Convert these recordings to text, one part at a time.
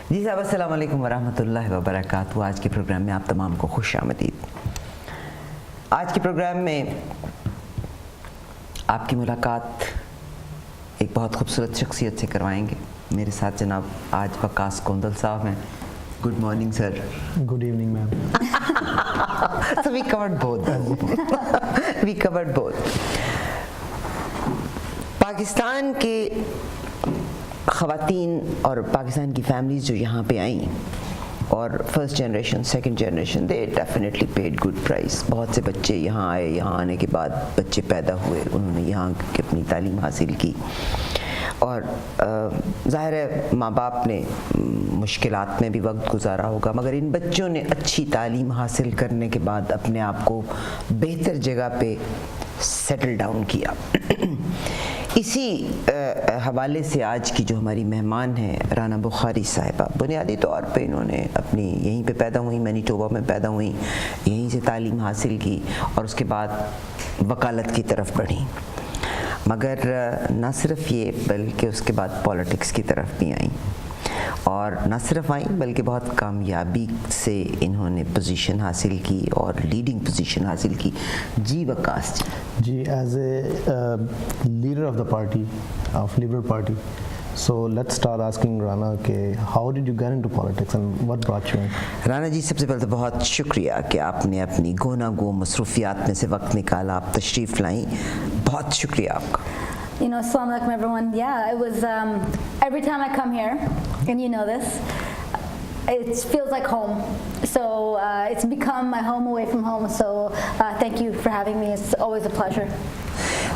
जी साहब, अस्सलाम वालेकुम वरहमतुल्लाहि वबरकातुहू। आज के प्रोग्राम में आप तमाम को खुश आमदीद। आज के प्रोग्राम में आपकी मुलाकात एक बहुत खूबसूरत शख्सियत से करवाएंगे। मेरे साथ जनाब आज वकास कोंदल साहब हैं। Good morning sir. Good evening ma'am. So we covered both. We covered both. Pakistan के ख़वातीन और पाकिस्तान की फैमिलीज़ जो यहाँ पे आई और first generation second generation, they definitely paid good price. बहुत से बच्चे यहाँ आए, यहाँ आने के बाद बच्चे पैदा हुए, उन्होंने यहाँ की अपनी तालीम हासिल की और ज़ाहिर है माँ बाप ने मुश्किलात में भी वक्त गुजारा होगा, मगर इन बच्चों ने अच्छी तालीम हासिल करने के बाद अपने आप को बेहतर जगह पे सेटल डाउन किया। इसी हवाले से आज की जो हमारी मेहमान हैं राना बुखारी साहिबा, बुनियादी तौर पे इन्होंने अपनी यहीं पे पैदा हुई, मैनीटोबा में पैदा हुई, यहीं से तालीम हासिल की और उसके बाद वकालत की तरफ बढ़ी। मगर न सिर्फ ये बल्कि उसके बाद पॉलिटिक्स की तरफ भी आई और न सिर्फ आई बल्कि बहुत कामयाबी से इन्होंने पोजीशन हासिल की और लीडिंग पोजीशन हासिल की। जी Waqas ji, as a leader of the party of liberal party, so let's start asking Rana के how did you get into politics and what brought you in? Rana ji, सबसे पहले तो बहुत शुक्रिया कि आपने अपनी गोना गो मसरूफियात में से वक्त निकाला, आप तशरीफ़ लाई, बहुत शुक्रिया आपका। You know, Assalamu alaikum everyone. Yeah, it was every time I come here, and you know this, it feels like home. So it's become my home away from home. So thank you for having me. It's always a pleasure.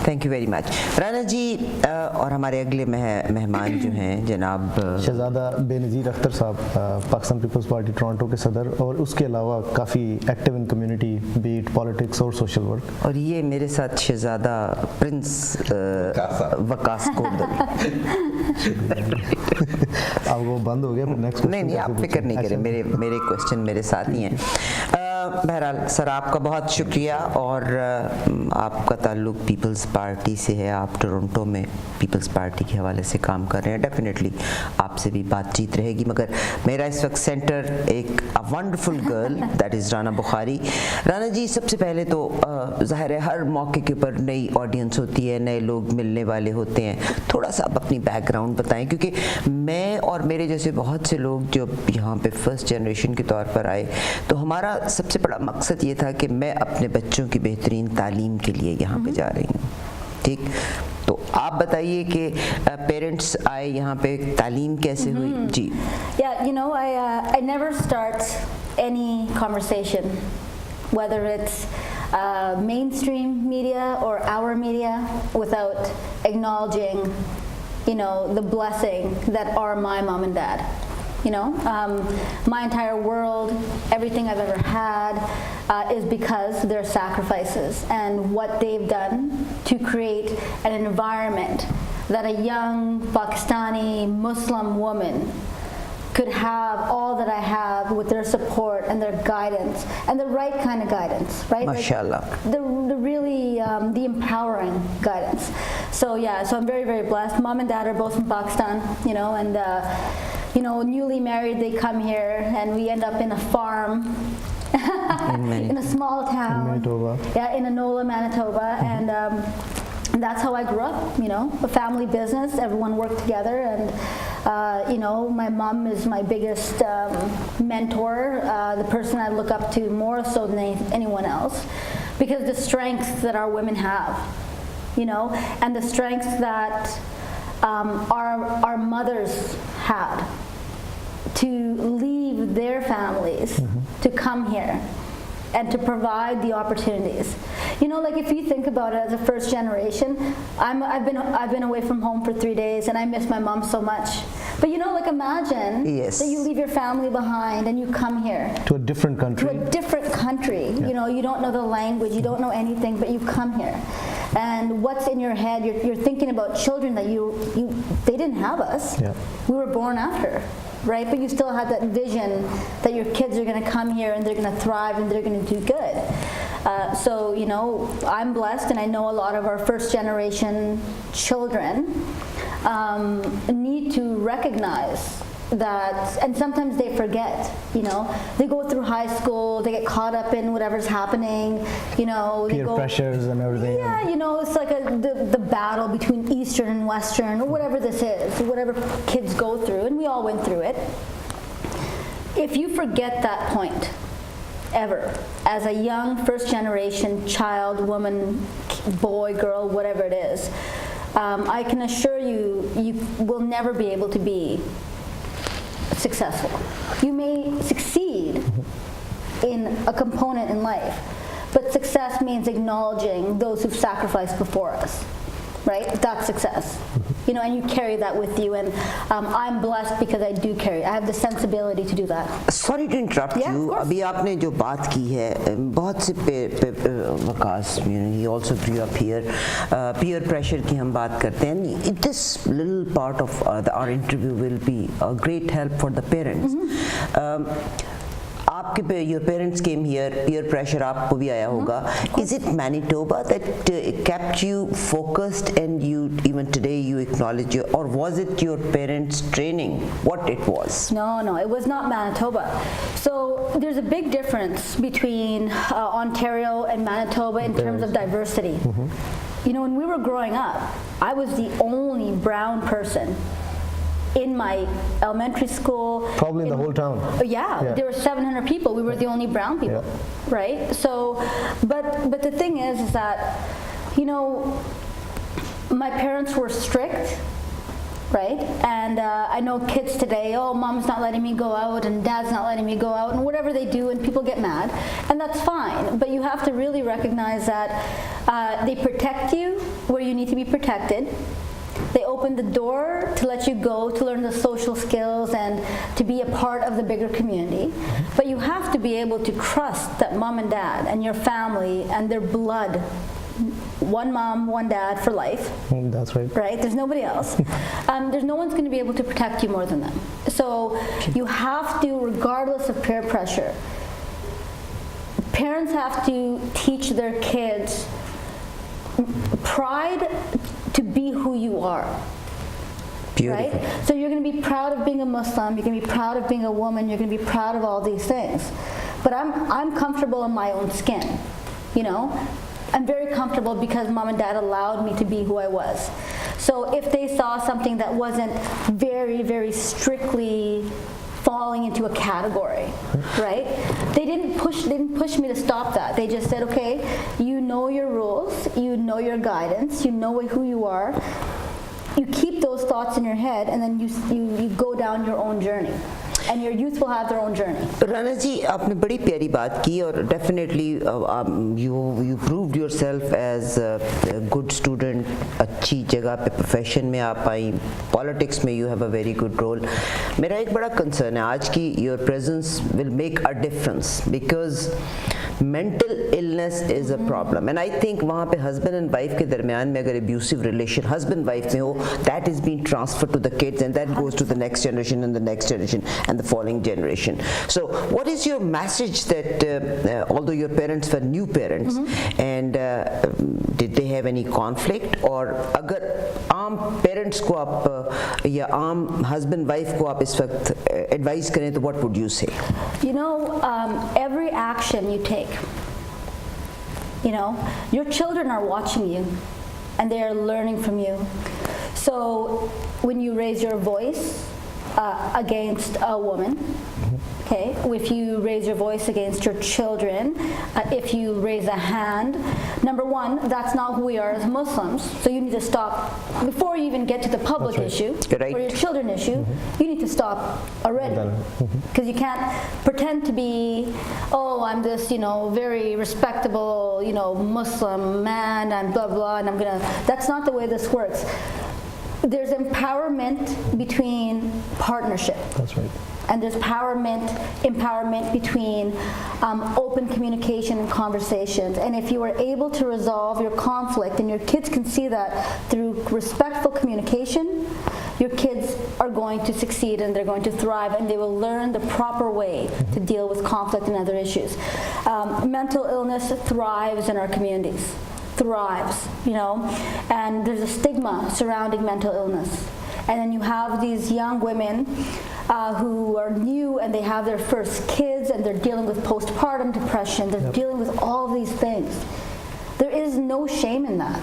Thank you very much. Rana ji और हमारे अगले मेहमान जो हैं जनाब शहजादा बेनज़ीर अख्तर साहब, Pakistan peoples party Toronto के सदर और उसके अलावा काफ़ी एक्टिव इन कम्युनिटी, बीट पॉलिटिक्स और सोशल वर्क। और ये मेरे साथ शहजादा प्रिंस वकास कोंदल। अब वो बंद हो गया, नेक्स्ट नहीं आप फिक्र नहीं करें, मेरे क्वेश्चन मेरे साथ ही हैं। बहरहाल सर, आपका बहुत शुक्रिया और आपका ताल्लुक़ पीपल्स पार्टी से है, आप टोरंटो में पीपल्स पार्टी के हवाले से काम कर रहे हैं। डेफिनेटली आपसे भी बातचीत रहेगी, मगर मेरा इस वक्त सेंटर एक wonderful girl that is Rana Bukhari. Rana ji, सबसे पहले तो ज़ाहिर है हर मौके के ऊपर नई ऑडियंस होती है, नए लोग मिलने वाले होते हैं, थोड़ा सा आप अपनी बैकग्राउंड बताएं, क्योंकि मैं और मेरे जैसे बहुत से लोग जो यहाँ पे फर्स्ट जनरेशन के तौर पर आए तो हमारा सबसे बड़ा मकसद ये था कि मैं अपने बच्चों की बेहतरीन तालीम के लिए यहाँ पे जा रही हूँ। ठीक, तो आप बताइए कि पेरेंट्स आए यहाँ पे, तालीम कैसे हुई? जी। Yeah, you know, I never start any conversation, whether it's mainstream media or our media, without acknowledging, you know, the blessing that are my mom and dad. You know, my entire world, everything I've ever had is because of their sacrifices and what they've done to create an environment that a young Pakistani Muslim woman could have all that I have with their support and their guidance and the right kind of guidance, right? Mashallah. Like the really the empowering guidance. So yeah, so I'm very, very blessed. Mom and dad are both from Pakistan, you know, and you know, newly married, they come here and we end up in a farm in a small town. In Manitoba. Yeah, in Enola, Manitoba, and that's how I grew up, you know, a family business, everyone worked together, and you know, my mom is my biggest mentor, the person I look up to more so than anyone else, because the strength that our women have, you know, and the strength that our mothers had to leave their families to come here and to provide the opportunities. You know, like if you think about it as a first generation, I've been away from home for 3 days and I miss my mom so much. But you know, like imagine that you leave your family behind and you come here to a different country. To a different country. Yeah. You know, you don't know the language, you don't know anything, but you come here. And what's in your head? You're thinking about children that they didn't have us. Yeah. We were born after. Right, but you still have that vision that your kids are going to come here and they're going to thrive and they're going to do good. So, you know, I'm blessed, and I know a lot of our first generation children need to recognize and sometimes they forget, they go through high school, they get caught up in whatever's happening, Peer pressures and everything. Yeah, it's like the battle between Eastern and Western, or whatever this is, whatever kids go through, and we all went through it. If you forget that point, ever, as a young first generation child, woman, boy, girl, whatever it is, I can assure you, you will never be able to be successful. You may succeed in a component in life, but success means acknowledging those who've sacrificed before us, right? That's success. And you carry that with you, and I'm blessed because I have the sensibility to do that. Sorry to interrupt you. अभी आपने जो बात की है, बहुत से Waqas, he also grew up here. Peer pressure की हम बात करते हैं. This little part of our interview will be a great help for the parents. Your parents came here, peer pressure आपको भी आया होगा. Is it Manitoba that kept you focused, and even today you acknowledge or was it your parents' training? What it was? No, it was not Manitoba. So there's a big difference between Ontario and Manitoba in terms of diversity. When we were growing up, I was the only brown person in my elementary school. Probably in the whole town. Yeah, there were 700 people. We were the only brown people, right? So, but the thing is that, my parents were strict, right? And I know kids today, mom's not letting me go out and dad's not letting me go out, and whatever they do, and people get mad, and that's fine. But you have to really recognize that they protect you where you need to be protected. They open the door to let you go to learn the social skills and to be a part of the bigger community. But you have to be able to trust that mom and dad and your family and their blood, one mom, one dad for life. That's right. Right? There's nobody else. There's no one's going to be able to protect you more than them. So you have to, regardless of peer pressure, parents have to teach their kids pride to be who you are. Beautiful. Right? So you're going to be proud of being a Muslim, you're going to be proud of being a woman, you're going to be proud of all these things. But I'm comfortable in my own skin, I'm very comfortable because mom and dad allowed me to be who I was. So if they saw something that wasn't very, very strictly falling into a category, right? They didn't push me to stop that. They just said, okay, you know your rules, you know your guidance, you know who you are. You keep those thoughts in your head, and then you go down your own journey. And your youth will have their own journey. Rana ji, आपने बड़ी प्यारी बात की, और definitely you proved yourself as a good student. अच्छी जगह पे profession में आप आई, politics में you have a very good role. मेरा एक बड़ा concern है आज की, your presence will make a difference because mental illness is a problem, and I think वहाँ पे husband and wife के दरमियान में अगर abusive relation husband wife में हो, that is being transferred to the kids, and that goes to the next generation and the next generation and the following generation. So what is your message that although your parents were new parents, and did they have any conflict, or अगर आम parents को आप या आम husband wife को आप इस वक्त advise करें तो what would you say? Every action you take, your children are watching you and they are learning from you. So when you raise your voice against a woman, okay, if you raise your voice against your children, if you raise a hand, number one, that's not who we are as Muslims, so you need to stop before you even get to the public issue or your children issue. You need to stop already, because you can't pretend to be, I'm this very respectable Muslim man, and blah blah, and that's not the way this works. There's empowerment between partnership. That's right. And there's empowerment between open communication and conversations. And if you are able to resolve your conflict, and your kids can see that through respectful communication, your kids are going to succeed and they're going to thrive, and they will learn the proper way to deal with conflict and other issues. Mental illness thrives in our communities. Thrives, and there's a stigma surrounding mental illness. And then you have these young women who are new and they have their first kids and they're dealing with postpartum depression. They're dealing with all of these things. There is no shame in that.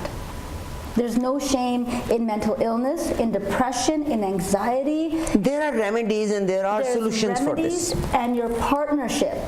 There's no shame in mental illness, in depression, in anxiety. There are remedies and there are solutions for this. And your partnership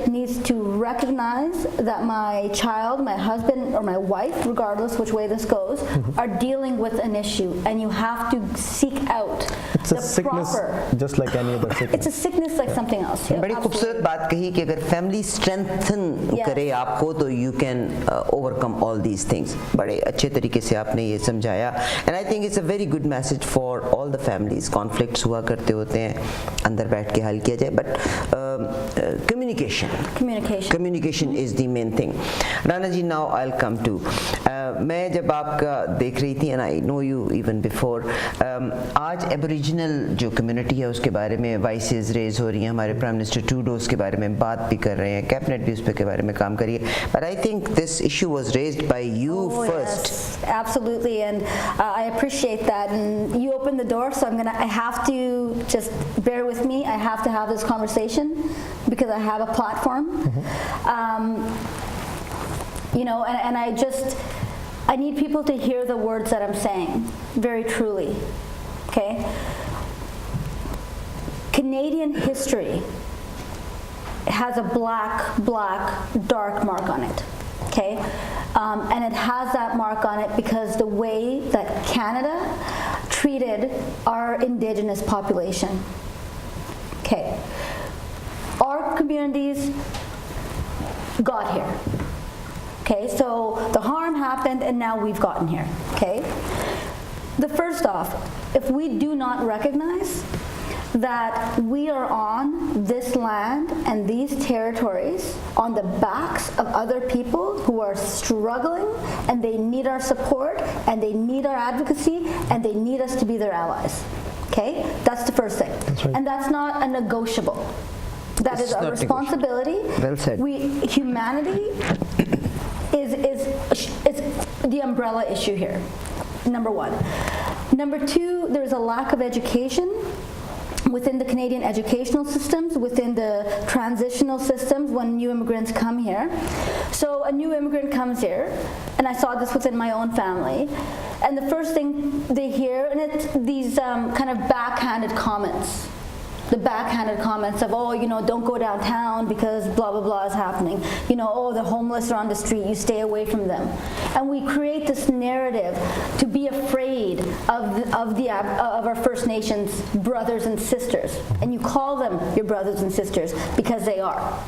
needs to recognize that my child, my husband, or my wife, regardless which way this goes, are dealing with an issue, and you have to seek out It's a sickness just like any other sickness. It's a sickness like something else. बड़ी खूबसूरत बात कही कि अगर family strengthen करे आपको तो you can overcome all these things. बड़े अच्छे तरीके से आपने ये समझाया, and I think it's a very good message for all the families. Conflicts हुआ करते होते हैं, अंदर बैठ के हल किया जाए, but communication is the main thing. Rana ji, now I'll come to मैं जब आपका देख रही थी, and I know you even before, आज एबोरिजिनल जो कम्युनिटी है उसके बारे में वॉइसेस रेज हो रही हैं, हमारे प्राइम मिनिस्टर ट्रूडो के बारे में बात भी कर रहे हैं, कैबिनेट भी उस पे के बारे में काम करिए, but I think this issue was raised by you first. Yes, absolutely, and I appreciate that, and you opened the door, so I have to just bear with me. I have to have this conversation because I have a platform. You know, and I need people to hear the words that I'm saying very truly. Okay? Canadian history has a black, dark mark on it. Okay? And it has that mark on it because the way that Canada treated our Indigenous population. Okay? Our communities got here. Okay, so the harm happened and now we've gotten here. Okay? The first off, if we do not recognize that we are on this land and these territories on the backs of other people who are struggling and they need our support and they need our advocacy and they need us to be their allies. Okay? That's the first thing. That's right. And that's not a negotiable. That is a responsibility. Well said. Humanity is the umbrella issue here, number one. Number two, there's a lack of education within the Canadian educational systems, within the transitional systems when new immigrants come here. So a new immigrant comes here, and I saw this within my own family, and the first thing they hear, and it's these kind of backhanded comments. The backhanded comments of, oh, you know, don't go downtown because blah, blah, blah is happening. You know, oh, the homeless are on the street, you stay away from them. And we create this narrative to be afraid of our First Nations brothers and sisters. And you call them your brothers and sisters because they are.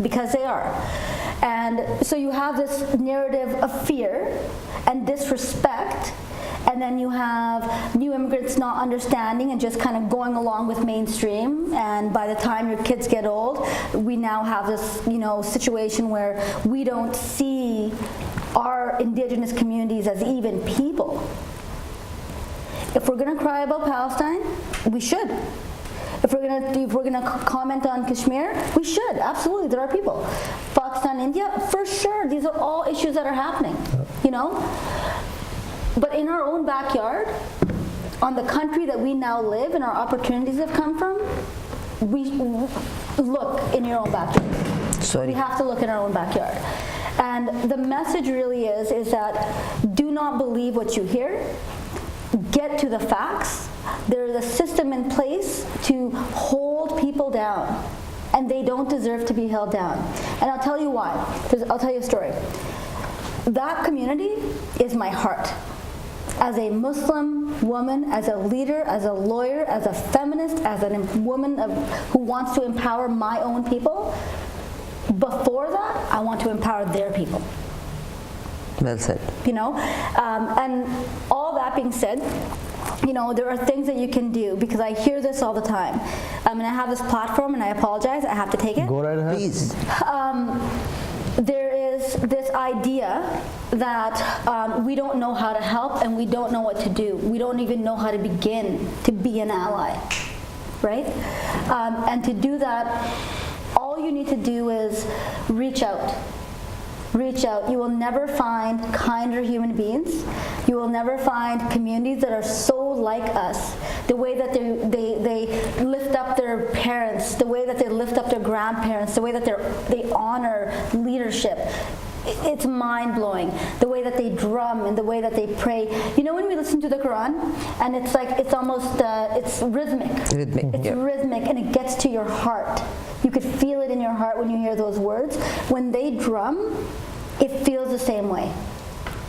Because they are. And so you have this narrative of fear and disrespect. And then you have new immigrants not understanding and just kind of going along with mainstream. And by the time your kids get old, we now have this, you know, situation where we don't see our Indigenous communities as even people. If we're going to cry about Palestine, we should. If we're gonna comment on Kashmir, we should. Absolutely, there are people. Pakistan, India, for sure. These are all issues that are happening. You know. But in our own backyard, on the country that we now live and our opportunities have come from, we look in your own backyard. Sorry. We have to look in our own backyard. And the message really is that do not believe what you hear. Get to the facts. There is a system in place to hold people down, and they don't deserve to be held down. And I'll tell you why. I'll tell you a story. That community is my heart. As a Muslim woman, as a leader, as a lawyer, as a feminist, as a woman who wants to empower my own people, before that, I want to empower their people. Well said. You know, and all that being said, you know, there are things that you can do because I hear this all the time. And I have this platform, and I apologize, I have to take it. Go right ahead. Please. There is this idea that we don't know how to help and we don't know what to do. We don't even know how to begin to be an ally, right? And to do that, all you need to do is reach out. reach out. You will never find kinder human beings. You will never find communities that are so like us. The way that they lift up their parents, the way that they lift up their grandparents, the way that they honor leadership. It's mind-blowing, the way that they drum and the way that they pray. You know, when we listen to the Quran, and it's like, it's almost, it's rhythmic. It's rhythmic, and it gets to your heart. You could feel it in your heart when you hear those words. When they drum, it feels the same way.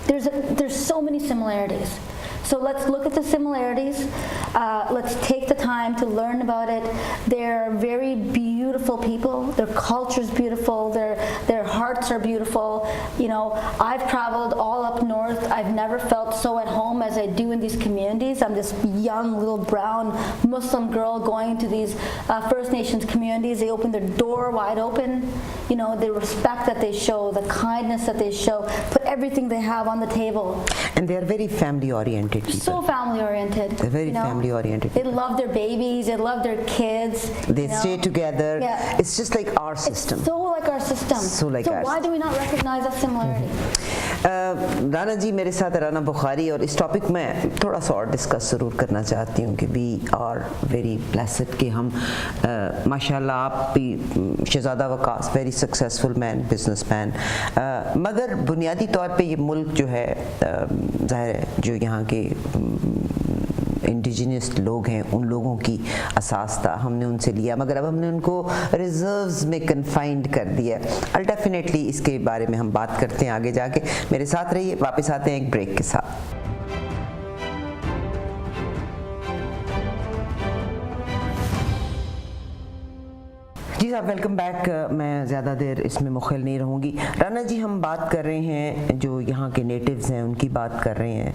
There's so many similarities. So let's look at the similarities. Let's take the time to learn about it. They're very beautiful people. Their culture's beautiful. Their hearts are beautiful. You know, I've traveled all up north. I've never felt so at home as I do in these communities. I'm this young little brown Muslim girl going to these First Nations communities. They open their door wide open. You know, the respect that they show, the kindness that they show, put everything they have on the table. And they are very family oriented. So family oriented. They're very family oriented. They love their babies. They love their kids. They stay together. Yeah. It's just like our system. It's so like our system. So like so our why do we not recognize that similarity? Rana जी मेरे साथ राना बुखारी और इस topic में थोड़ा सा और discuss ज़रूर करना चाहती हूँ कि वी आर वेरी ब्लेस्ड कि हम माशाल्लाह आप भी Shahzada Waqas very successful man businessman मगर बुनियादी तौर पे ये मुल्क जो है ज़ाहिर है जो यहाँ के इंडिजिनियस लोग हैं उन लोगों की असास था हमने उनसे लिया मगर अब हमने उनको रिजर्व्स में कन्फाइंड कर दिया और डेफिनेटली इसके बारे में हम बात करते हैं आगे जाके मेरे साथ रहिए वापस आते हैं एक ब्रेक के साथ जी साहब वेलकम बैक मैं ज़्यादा देर इसमें मुखिल नहीं रहूँगी राना जी हम बात कर रहे हैं जो यहाँ के नेटिव्स हैं उनकी बात कर रहे हैं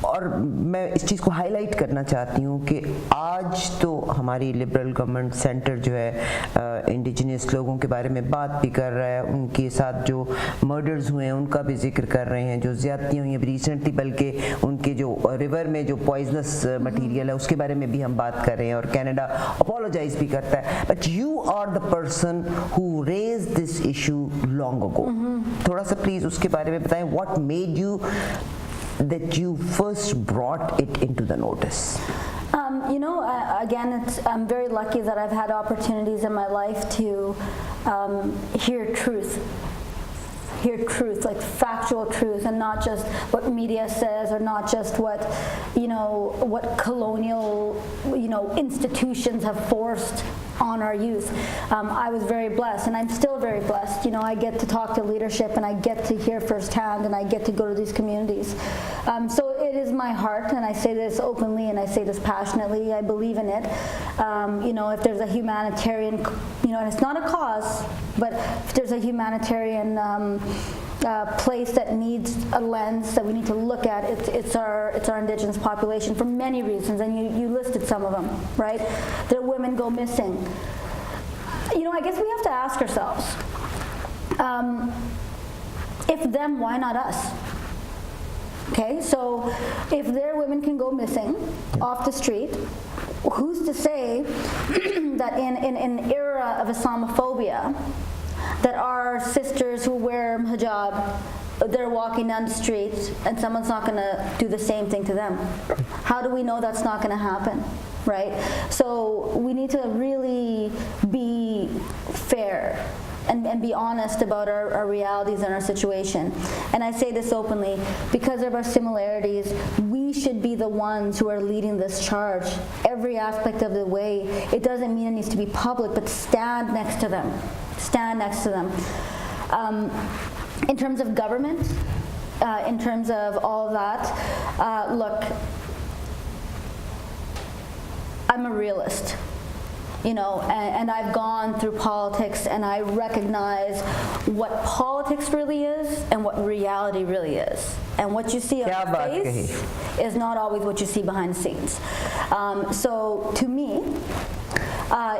और मैं इस चीज़ को हाईलाइट करना चाहती हूँ कि आज तो हमारी लिबरल गवर्नमेंट सेंटर जो है इंडिजिनियस लोगों के बारे में बात भी कर रहा है उनके साथ जो मर्डर्स हुए हैं उनका भी जिक्र कर रहे हैं जो ज़्यादतियाँ हुई हैं रिसेंटली बल्कि उनके जो रिवर में जो पॉइजनस मटीरियल है उसके बारे में भी हम बात कर रहे हैं और कनाडा अपोलोजाइज भी करता है but you are the person who raise this issue long ago थोड़ा सा प्लीज़ उसके बारे में बताएं what made you that you first brought it into the notice? You know, again, I'm very lucky that I've had opportunities in my life to hear truth, like factual truth, and not just what media says, or not just what, what colonial, institutions have forced on our youth. I was very blessed, and I'm still very blessed. You know, I get to talk to leadership, and I get to hear firsthand, and I get to go to these communities. So it is my heart, and I say this openly, and I say this passionately. I believe in it. If there's a humanitarian, and it's not a cause, but if there's a humanitarian place that needs a lens that we need to look at, it's our indigenous population for many reasons, and you listed some of them, right? Their women go missing. I guess we have to ask ourselves, if them, why not us? Okay, so if their women can go missing off the street, who's to say that in an era of Islamophobia, that our sisters who wear hijab, they're walking down the street and someone's not going to do the same thing to them? How do we know that's not going to happen, right? So we need to really be fair and be honest about our realities and our situation. And I say this openly, because of our similarities, we should be the ones who are leading this charge every aspect of the way. It doesn't mean it needs to be public, but stand next to them. Stand next to them. In terms of government, in terms of all of that, look, I'm a realist. And I've gone through politics, and I recognize what politics really is and what reality really is. And what you see on the face is not always what you see behind the scenes. So to me,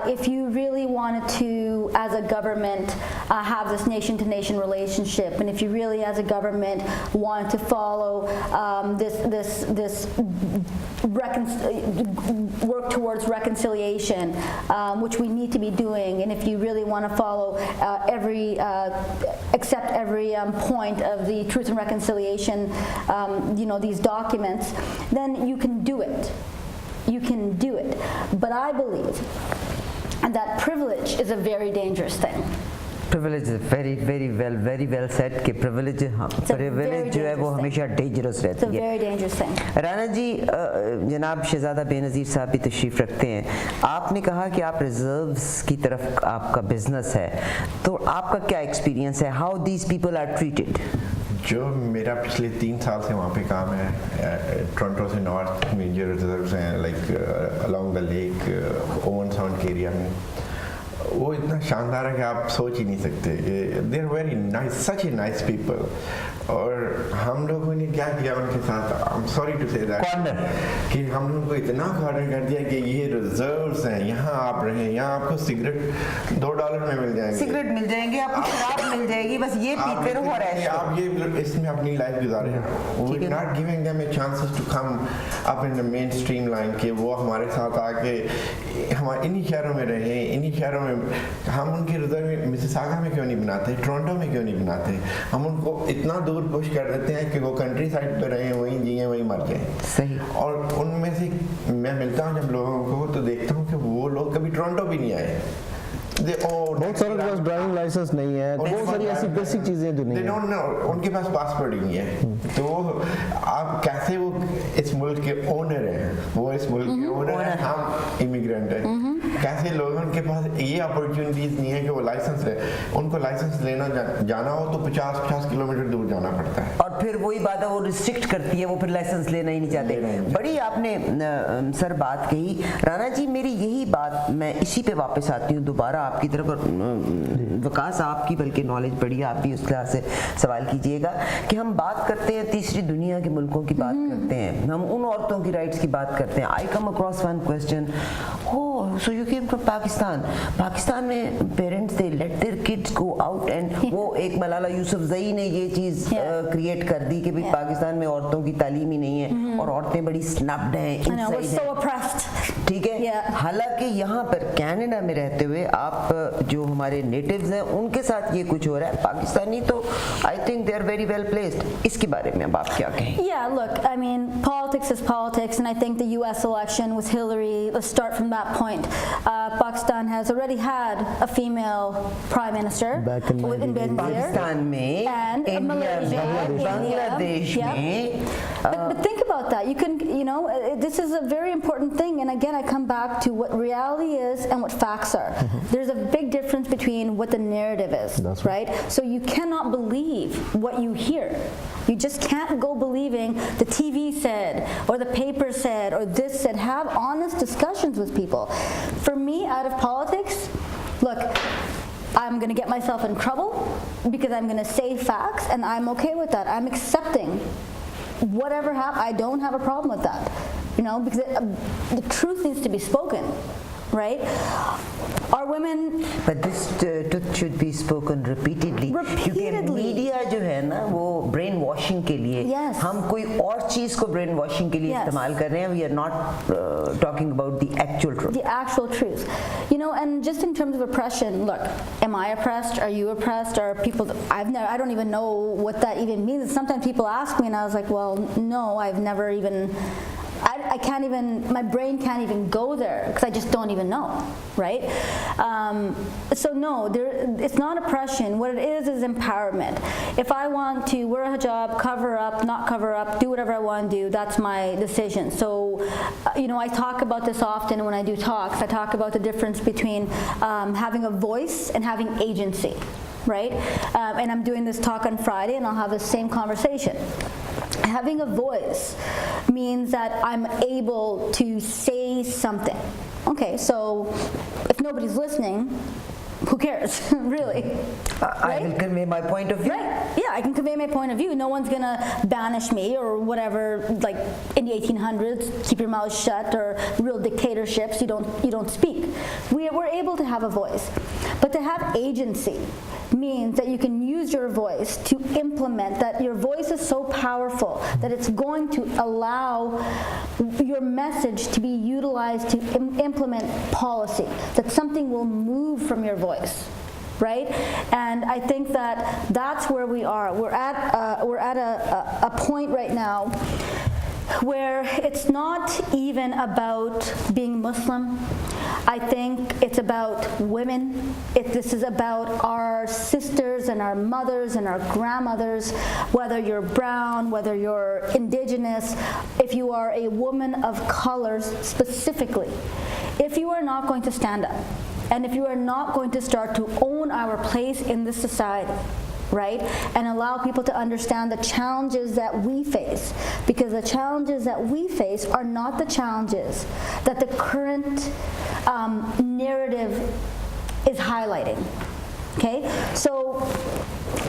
if you really wanted to, as a government, have this nation-to-nation relationship, and if you really, as a government, wanted to follow this work towards reconciliation, which we need to be doing, and if you really want to follow accept every point of the Truth and Reconciliation, these documents, then you can do it. You can do it. But I believe that privilege is a very dangerous thing. Privilege is very well said कि privilege जो है वो हमेशा dangerous रहती है. It's a very dangerous thing. Rana ji, जनाब शहजादा बेनज़ीर साहब भी तशरीफ़ रखते हैं. आपने कहा कि आप रिजर्व्स की तरफ आपका बिजनेस है, तो आपका क्या एक्सपीरियंस है? How these people are treated? जो मेरा पिछले 3 साल से वहाँ पे काम है, टोरंटो से नॉर्थ में जो रिजर्व्स हैं, like along the lake oven sound के एरिया में, वो इतना शानदार है कि आप सोच ही नहीं सकते. They are very nice, such a nice people. और हम लोगों ने क्या किया उनके साथ, I am sorry to say that, कि हम लोगों को इतना कॉर्नर कर दिया कि ये रिजर्व्स हैं, यहाँ आप रहें, यहाँ आपको सिगरेट $2 में मिल जाएंगे, सिगरेट मिल जाएंगे, आपको शराब मिल जाएगी, बस ये पीते रहो और ऐश आप ये इसमें अपनी लाइफ गुजारें. We are not giving them a chances to come up in the mainstream line, कि वो हमारे साथ आके हमारे इन्हीं शहरों में रहें, इन्हीं शहरों में. हम उनके रिजर्व मिसिसागा में क्यों नहीं बनाते, टोरंटो में क्यों नहीं बनाते? हम उनको इतना दूर पुश कर देते हैं कि वो कंट्री साइड पे रहें, वहीं जिए वहीं मर जाएं. सही. और उनमें से मैं मिलता हूँ जब लोगों को, तो देखता हूँ कि वो लोग कभी टोरंटो भी नहीं आए. बहुत सारे के पास ड्राइविंग लाइसेंस नहीं है, बहुत सारी ऐसी बेसिक चीजें जो नहीं है, उनके पास पासपोर्ट ही नहीं है. तो आप कैसे, वो इस मुल्क के ओनर हैं, वो इस मुल्क के ओनर हैं, हम इमिग्रेंट हैं. कैसे लोगों के पास ये अपॉर्चुनिटीज नहीं है कि वो लाइसेंस है, उनको लाइसेंस लेना जाना हो तो 50 किलोमीटर दूर जाना पड़ता है. और फिर वही बात है, वो रिस्ट्रिक्ट करती है, वो फिर लाइसेंस लेना ही नहीं चाहते. बड़ी आपने सर बात कही. राणा जी, मेरी यही बात, मैं इसी पे वापस आती हूँ दोबारा आपकी तरफ. विकास, आपकी बल्कि नॉलेज बड़ी है, आप भी उस तरह से सवाल कीजिएगा कि हम बात करते हैं तीसरी दुनिया के मुल्कों की बात करते हैं, हम उन औरतों की राइट्स की बात करते हैं. I come across one question, so you came from Pakistan में parents they let their kids go out, and वो एक मलाला यूसुफजई ने ये चीज क्रिएट कर दी कि भाई पाकिस्तान में औरतों की तालीम ही नहीं है और औरतें बड़ी स्नब्ड हैं, ठीक है. हालांकि यहाँ पर कनाडा में रहते हुए आप जो हमारे नेटिव्स हैं उनके साथ ये कुछ हो रहा है. पाकिस्तानी तो I think they are very well placed. इसके बारे में अब आप क्या कहें? Yeah, look, I mean, politics is politics, and I think the U.S. election with Hillary, let's start from that point. Pakistan has already had a female prime minister back in Benazir, Pakistan में, and Malaysia, Bangladesh में. But think about that. You can, this is a very important thing, and again, I come back to what reality is and what facts are. There's a big difference between what the narrative is, that's right? So you cannot believe what you hear. You just can't go believing the TV said or the paper said or this said. Have honest discussions with people. For me, out of politics, look, I'm going to get myself in trouble because I'm going to say facts, and I'm okay with that. I'm accepting whatever happens. I don't have a problem with that, because the truth needs to be spoken. Right? Are women? But this truth should be spoken repeatedly. क्योंकि media जो है ना, वो brain washing के लिए, हम कोई और चीज को ब्रेन वॉशिंग के लिए इस्तेमाल कर रहे हैं. We are not talking about the actual truth. The actual truth. And just in terms of oppression, look, am I oppressed? Are you oppressed? Are people? I don't even know what that even means. Sometimes people ask me, and I was like, well, no, I've never even. I can't even, my brain can't even go there because I just don't even know, right? So no, it's not oppression. What it is empowerment. If I want to wear a hijab, cover up, not cover up, do whatever I want to do, that's my decision. So, I talk about this often when I do talks. I talk about the difference between having a voice and having agency, right? And I'm doing this talk on Friday, and I'll have the same conversation. Having a voice means that I'm able to say something. Okay, so if nobody's listening, who cares, really? I will convey my point of view. Right. Yeah, I can convey my point of view. No one's gonna banish me or whatever. Like in the 1800s, keep your mouth shut, or real dictatorships, you don't speak. We're able to have a voice, but to have agency means that you can use your voice to implement. That your voice is so powerful that it's going to allow your message to be utilized to implement policy. That something will move from your voice. Right, and I think that that's where we are. We're at a point right now where it's not even about being Muslim. I think it's about women. This is about our sisters and our mothers and our grandmothers, whether you're brown, whether you're indigenous, if you are a woman of color specifically. If you are not going to stand up, and if you are not going to start to own our place in this society, right, and allow people to understand the challenges that we face, because the challenges that we face are not the challenges that the current narrative is highlighting. Okay, so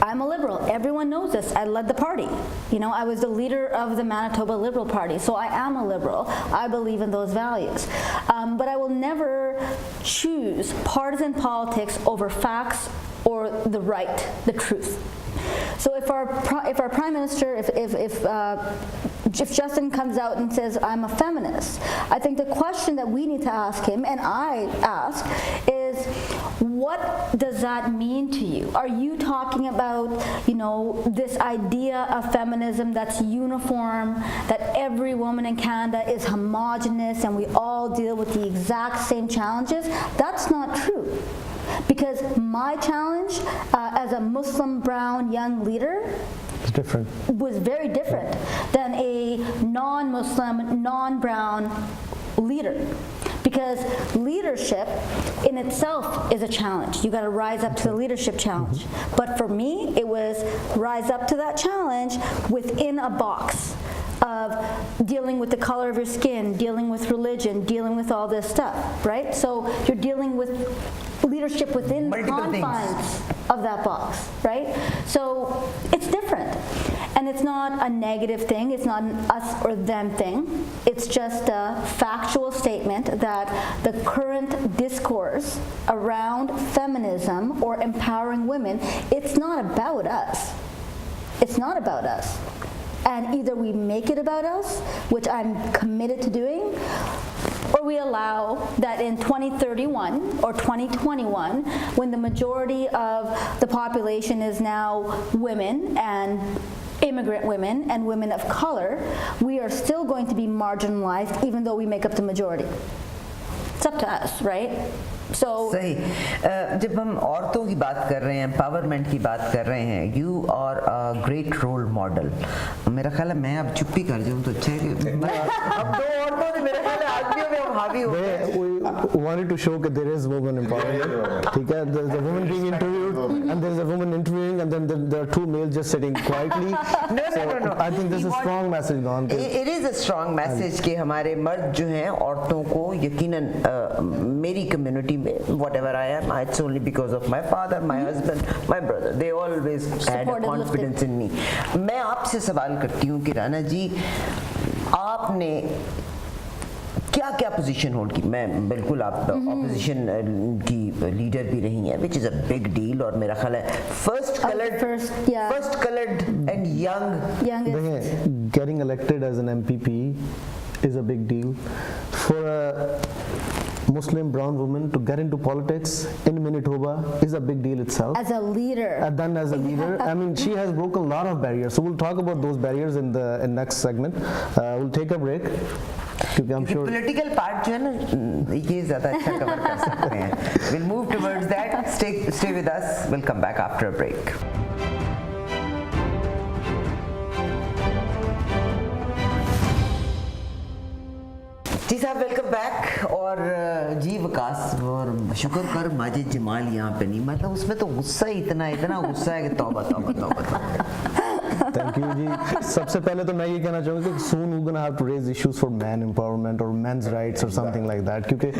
I'm a liberal. Everyone knows this. I led the party. You know, I was the leader of the Manitoba Liberal Party, so I am a liberal. I believe in those values. But I will never choose partisan politics over facts or the right, the truth. So if our Prime Minister, if Justin comes out and says, I'm a feminist, I think the question that we need to ask him, and I ask, is what does that mean to you? Are you talking about, you know, this idea of feminism that's uniform, that every woman in Canada is homogenous and we all deal with the exact same challenges? That's not true. Because my challenge as a Muslim brown young leader was very different than a non-Muslim, non-brown leader. Because leadership in itself is a challenge. You got to rise up to the leadership challenge. But for me, it was rise up to that challenge within a box of dealing with the color of your skin, dealing with religion, dealing with all this stuff, right? So you're dealing with leadership within the confines of that box, right? So it's different. And it's not a negative thing, it's not an us or them thing. It's just a factual statement that the current discourse around feminism or empowering women, it's not about us. It's not about us. And either we make it about us, which I'm committed to doing, or we allow that in 2031 or 2021, when the majority of the population is now women and immigrant women and women of color, we are still going to be marginalized even though we make up the majority. It's up to us, right? So सही जब हम औरतों की बात कर रहे हैं, empowerment की बात कर रहे हैं, you are a great role model. मेरा ख्याल है मैं अब चुप्पी कर जाऊँ तो अच्छा है कि अब दो औरतों ने मेरे ख्याल है आदमियों में हम हावी हो गए. We wanted to show that there is woman empowerment. ठीक है, there's a woman being interviewed and there's a woman interviewing and then there are two males just sitting quietly. No. I think this is a strong message gone. It is a strong message कि हमारे मर्द जो हैं औरतों को यकीनन मेरी community whatever I am, it's only because of my father, my husband, my brother. They always had a confidence in me. मैं आपसे सवाल करती हूँ कि राना जी, आपने क्या पोजीशन होल्ड की? मैं बिल्कुल आप ऑपोजिशन की लीडर भी रही हैं, which is a big deal. और मेरा ख्याल है first colored and young. Getting elected as an MPP is a big deal for a Muslim brown woman to get into politics in Manitoba is a big deal itself. As a leader. Then as a leader, I mean, she has broken a lot of barriers. So we'll talk about those barriers in the next segment. We'll take a break. क्योंकि I'm sure political part जो है ना ये ज़्यादा अच्छा cover कर सकते हैं. We'll move towards that. Stay with us. We'll come back after a break. जी साहब वेलकम बैक. और जी विकास और शुक्र कर माजिद जमाल यहाँ पे नहीं, मतलब उसमें तो गुस्सा ही इतना गुस्सा है कि तौबा. Thank you जी. सबसे पहले तो मैं ये कहना चाहूँगा कि soon we're gonna have to raise issues for man empowerment or men's rights or something like that क्योंकि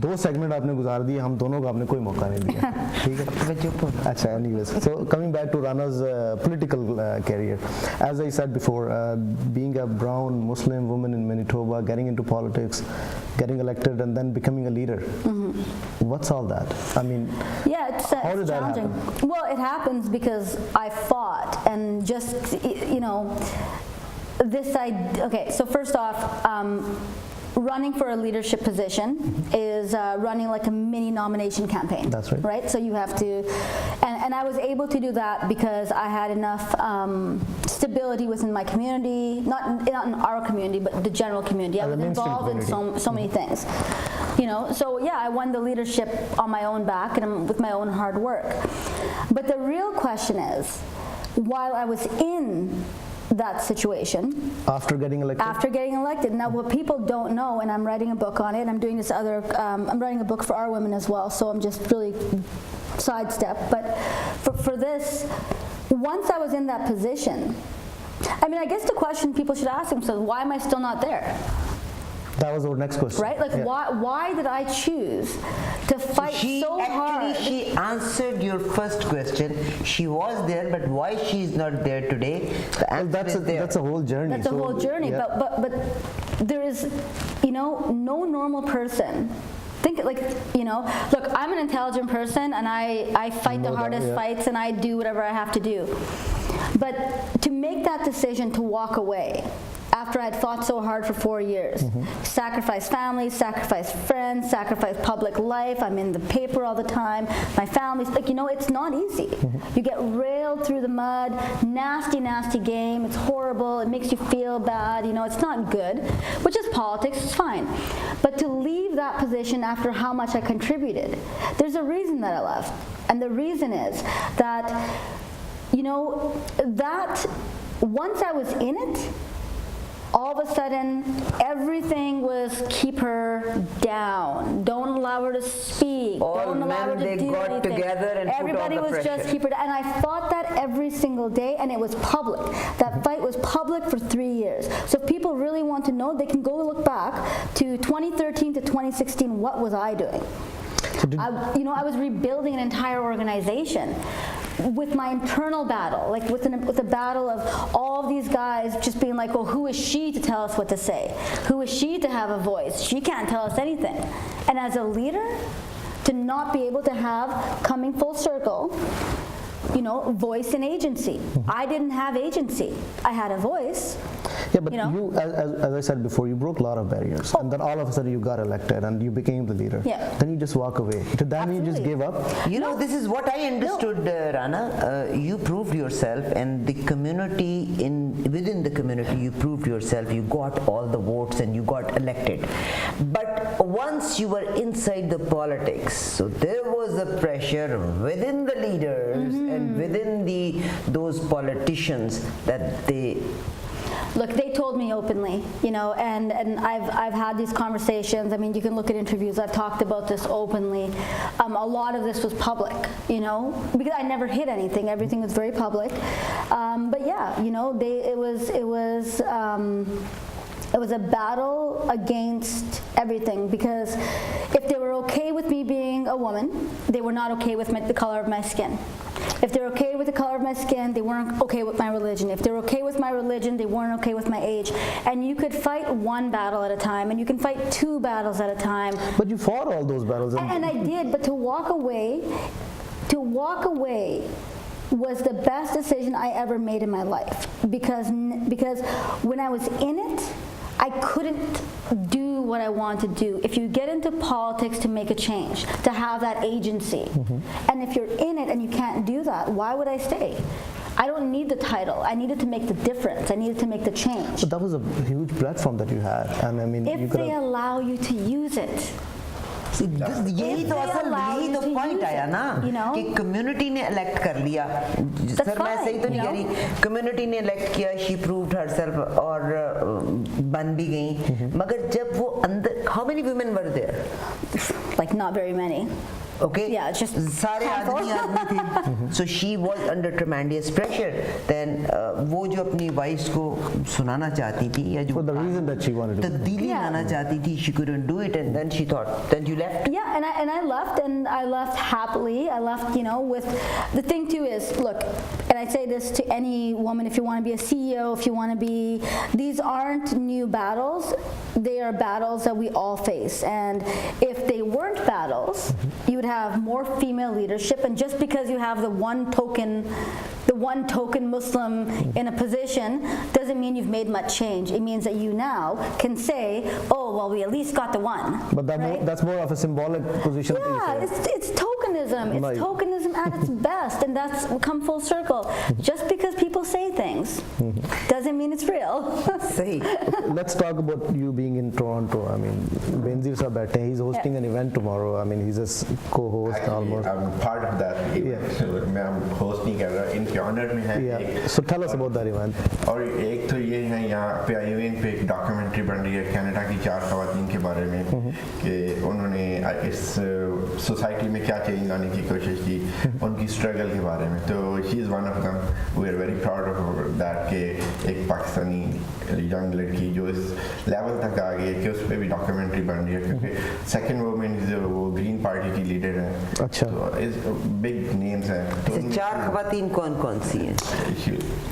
2 segment आपने गुजार दिए हम दोनों को आपने कोई मौका नहीं दिया ठीक है अच्छा anyways so coming back to Rana's political career as I said before being a brown Muslim woman in Manitoba getting into politics getting elected and then becoming a leader what's all that I mean Yeah, it's how did that challenging. happen? Well, it happens because I fought and just, you know, okay, so first off, running for a leadership position is running like a mini nomination campaign. That's right. Right? So you have to, and I was able to do that because I had enough stability within my community, not in our community, but the general community. I was involved in so many things. You know, so yeah, I won the leadership on my own back and with my own hard work. But the real question is, while I was in that situation after getting elected now what people don't know, and I'm writing a book on it, I'm doing this other I'm writing a book for our women as well, so I'm just really sidestep, but for this, once I was in that position, I mean, I guess the question people should ask themselves, why am I still not there? That was our next question. Right? Like, why did I choose to fight so hard? She answered your first question. She was there, but why she's not there today? The answer is there. That's a whole journey. That's a whole journey. Yeah. But there is, you know, no normal person. Think like, you know, look, I'm an intelligent person and I fight the hardest fights and I do whatever I have to do. But to make that decision to walk away after I'd fought so hard for 4 years, sacrifice family, sacrifice friends, sacrifice public life, I'm in the paper all the time, my family's, like, you know, it's not easy. You get railed through the mud, nasty, nasty game, it's horrible, it makes you feel bad, you know, it's not good, which is politics, it's fine. But to leave that position after how much I contributed, there's a reason that I left. And the reason is that, you know, that once I was in it, all of a sudden, everything was keep her down. Don't allow her to speak. Don't allow her to do anything. Together and everybody put on the was pressure. just keep her down. And I fought that every single day, and it was public. That fight was public for 3 years. So if people really want to know, they can go look back to 2013 to 2016. What was I doing? I was rebuilding an entire organization with my internal battle, like with a battle of all of these guys just being like, well, who is she to tell us what to say? Who is she to have a voice? She can't tell us anything. And as a leader, to not be able to have, coming full circle, you know, voice and agency. I didn't have agency. I had a voice. Yeah, but you as I said before, you broke a lot of barriers, and then all of a sudden you got elected and you became the leader. Yeah. Then you just walk away. Did that mean you just gave up? You know, this is what I understood, Rana. You proved yourself, and the community within the community, you proved yourself. You got all the votes and you got elected. But once you were inside the politics, so there was a pressure within the leaders and within those politicians that they. Look, they told me openly, you know, and I've had these conversations. I mean, you can look at interviews. I've talked about this openly. A lot of this was public, you know, because I never hid anything. Everything was very public. But yeah, you know, it was a battle against everything, because if they were okay with me being a woman, they were not okay with the color of my skin. If they're okay with the color of my skin, they weren't okay with my religion. If they're okay with my religion, they weren't okay with my age. And you could fight one battle at a time, and you can fight 2 battles at a time. But you fought all those battles. And I did, but to walk away was the best decision I ever made in my life, because when I was in it, I couldn't do what I wanted to do. If you get into politics to make a change, to have that agency, and if you're in it and you can't do that, why would I stay? I don't need the title. I needed to make the difference. I needed to make the change. But that was a huge platform that you had, and I mean, if they allow you to use it. यही तो point आया ना कि community ने elect कर लिया. Sir मैं सही तो नहीं कह रही, कम्युनिटी ने इलेक्ट किया, शी प्रूव्ड हरसेल्फ और बन भी गई. मगर जब वो अंदर, how many women were there? Like not very many. Okay. Yeah, just सारे handful. आदमी थे. So she was under tremendous pressure. Then वो जो अपनी wives को सुनाना चाहती थी या जो For the reason that she wanted to. तब्दीली Yeah. लाना चाहती थी, she couldn't do it, and then she thought, then you left. Yeah, and I left happily. I left, with the thing too is, look, and I say this to any woman, if you want to be a CEO, if you want to be, these aren't new battles. They are battles that we all face. And if they weren't battles, you would have more female leadership. And just because you have the one token Muslim in a position doesn't mean you've made much change. It means that you now can say, oh, well, we at least got the one. But right? that's more of a symbolic position. Yeah, it's tokenism. It's Right. tokenism at its best, and that's come full circle. Just because people say things doesn't mean it's real. सही. Let's talk about you being in Toronto. I mean, Benazir sir बैठे हैं. He's hosting an event tomorrow. I mean, he's a co-host almost. I'm part of that event. मैं host नहीं कर रहा. इनके honor में है. Yeah. So tell us about that event. और एक तो ये है यहाँ पे इवेंट पे एक डॉक्यूमेंट्री बन रही है कनाडा की 4 ख़वातीन के बारे में कि उन्होंने इस सोसाइटी में क्या चेंज लाने की कोशिश की उनकी स्ट्रगल के बारे में तो she is one of them we are very proud of that कि एक पाकिस्तानी यंग लड़की जो इस लेवल तक आ गई है कि उस पर भी डॉक्यूमेंट्री बन रही है क्योंकि सेकंड वुमेन वो ग्रीन पार्टी की लीडर हैं. अच्छा. तो बिग नेम्स हैं. तो 4 ख़वातीन कौन सी हैं?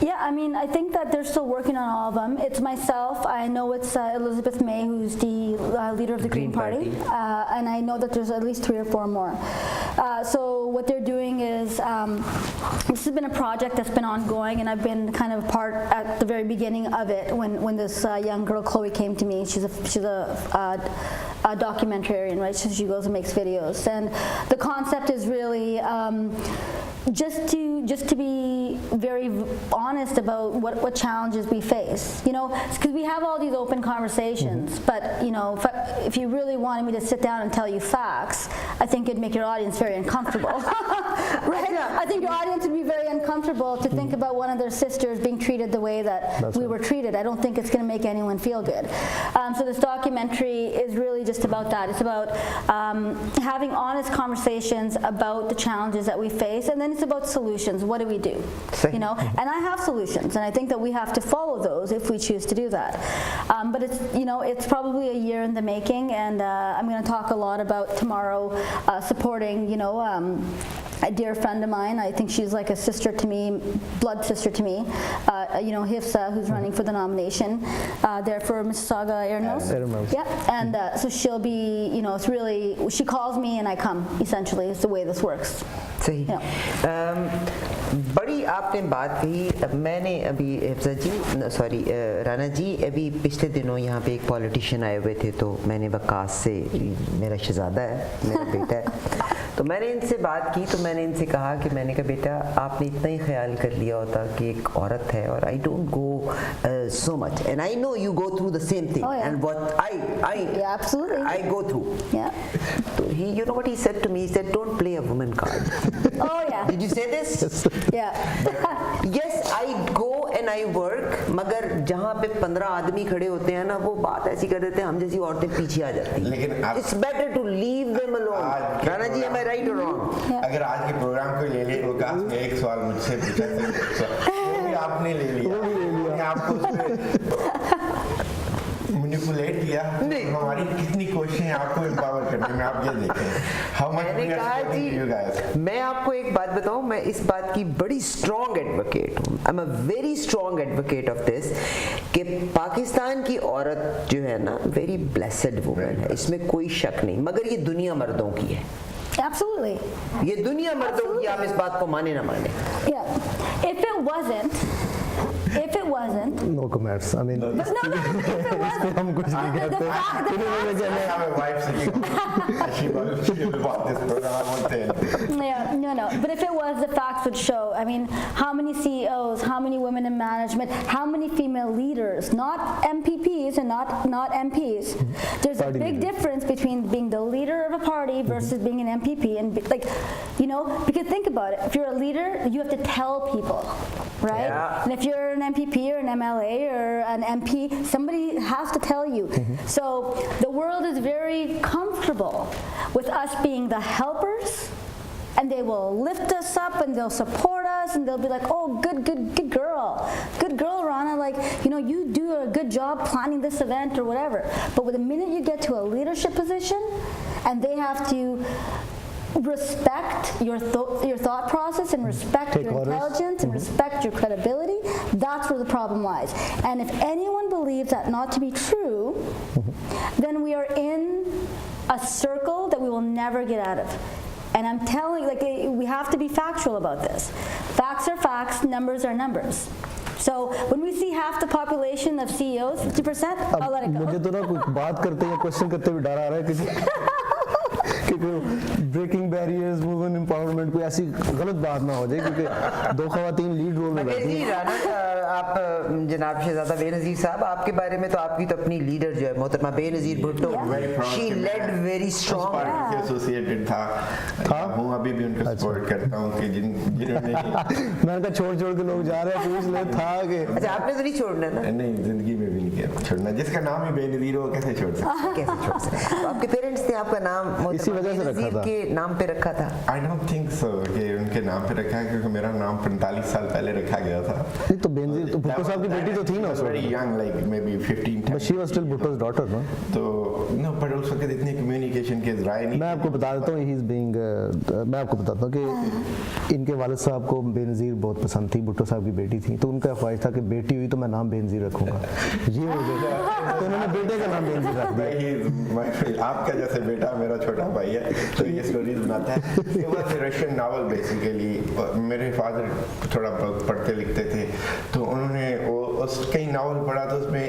Yeah, I mean, I think that they're still working on all of them. It's myself. I know it's Elizabeth May, who's the leader of the Green Party. And I know that there's at least 3 or 4 more. So what they're doing is, this has been a project that's been ongoing, and I've been kind of a part at the very beginning of it when this young girl, Chloe, came to me. She's a documentarian, right? So she goes and makes videos. And the concept is really just to be very honest about what challenges we face, because we have all these open conversations, but if you really wanted me to sit down and tell you facts, I think it'd make your audience very uncomfortable. Right? I think your audience would be very uncomfortable to think about one of their sisters being treated the way that we were treated. I don't think it's going to make anyone feel good. So this documentary is really just about that. It's about having honest conversations about the challenges that we face, and then it's about solutions. What do we do? And I have solutions, and I think that we have to follow those if we choose to do that. But it's probably a year in the making, and I'm going to talk a lot about tomorrow supporting, a dear friend of mine. I think she's like a sister to me, blood sister to me. Hifsa, who's running for the nomination there for Mississauga Airnose. Yeah, and so she'll be, it's really, she calls me and I come. Essentially, is the way this works. सही. बड़ी आपने बात कही. मैंने अभी हिफ्ज़ा जी sorry Rana जी अभी पिछले दिनों यहाँ पे एक पॉलिटिशियन आए हुए थे तो मैंने वकास से मेरा शहज़ादा है मेरा बेटा है तो मैंने इनसे बात की तो मैंने इनसे कहा कि मैंने कहा बेटा आपने इतना ही ख्याल कर लिया होता कि एक औरत है और I don't go so much and I know you go through the same thing and what yeah, absolutely I go through. So he, you know what he said to me? He said, "Don't play a woman card." Oh yeah. Did you say this? Yeah. Yes, I go and I work. मगर जहाँ पे 15 आदमी खड़े होते हैं ना वो बात ऐसी कर देते हैं हम जैसी औरतें पीछे आ जाती हैं. It's better to leave them alone. Rana ji, am I right or wrong? अगर आज के प्रोग्राम को ले ले वकास ने एक सवाल मुझसे पूछा वो भी आपने ले लिया. आपको मैनिपुलेट किया. हमारी कितनी कोशिशें आपको एम्पावर करने में आप ये देखें. मैंने कहा जी मैं आपको एक बात बताऊं मैं इस बात की बड़ी स्ट्रॉन्ग एडवोकेट हूं. I am a very strong advocate of this कि पाकिस्तान की औरत जो है ना वेरी ब्लेस्ड वुमन है इसमें कोई शक नहीं मगर ये दुनिया मर्दों की है. Absolutely. ये दुनिया मर्दों की. आप इस बात को माने ना माने. Yeah. If it wasn't No comments. I mean, but no, if it wasn't हम कुछ नहीं कहते. Yeah, no. But if it was, the facts would show. I mean, how many CEOs, how many women in management, how many female leaders, not MPPs and not MPs. There's a big difference between being the leader of a party versus being an MPP, and because you think about it, if you're a leader, you have to tell people, right? Yeah. And if you're an MPP or an MLA or an MP, somebody has to tell you. So the world is very comfortable with us being the helpers, and they will lift us up and they'll support us and they'll be like, oh, good girl, Rana, like, you know, you do a good job planning this event or whatever. But with the minute you get to a leadership position and they have to respect your thought process and respect Take your orders. intelligence and respect your credibility, that's where the problem lies. And if anyone believes that not to be true, then we are in a circle that we will never get out of. And I'm telling you, like, we have to be factual about this. Facts are facts, numbers are numbers. So when we see half the population of CEOs, 50%, I'll let it go. मुझे तो ना कोई बात करते या question करते हुए डर आ रहा है क्योंकि ब्रेकिंग बैरियर्स, वुमेन एम्पावरमेंट, कोई ऐसी गलत बात ना हो जाए क्योंकि दो खवातीन लीड रोल में बैठी हैं। आप जनाब शहजादा बेनज़ीर साहब, आपके बारे में तो आपकी तो अपनी लीडर जो है मोहतरमा Benazir Bhutto, she led very strong, party से एसोसिएटेड था हूँ, अभी भी उनको सपोर्ट करता हूँ कि जिन्होंने मैंने कहा छोड़ के लोग जा रहे हैं, पूछ ले था कि अच्छा आपने तो नहीं छोड़ना ना? नहीं, जिंदगी में भी नहीं किया छोड़ना, जिसका नाम ही बेनज़ीर हो कैसे छोड़ सकते? कैसे छोड़ सकते? तो आपके पेरेंट्स ने आपका नाम इसी वजह से रखा था, के नाम पे रखा था? आई डोंट थिंक सो कि उनके नाम पे रखा है, क्योंकि मेरा नाम 45 साल पहले रखा गया था। नहीं तो बेनज़ीर तो भुट्टो साहब की बेटी तो थी ना उस very young, like maybe 15 but she was still Bhutto's daughter ना। तो नो, पर उस वक्त इतनी कम्युनिकेशन के ज़राए नहीं। मैं आपको बता देता हूँ, ही इज बीइंग, मैं आपको बताता हूँ कि इनके वालिद साहब को बेनज़ीर बहुत पसंद थी, भुट्टो साहब की बेटी थी, तो उनका ख्वाहिश था कि बेटी हुई तो मैं नाम बेनज़ीर रखूंगा, ये हो गया, तो उन्होंने बेटे का नाम बेनज़ीर रख दिया। आपका जैसे बेटा मेरा छोटा भाई है, तो ये स्टोरीज बनाता है। It was a Russian novel basically। मेरे फादर थोड़ा बहुत पढ़ते लिखते थे, तो उन्होंने उस कई नावल पढ़ा, तो उसमें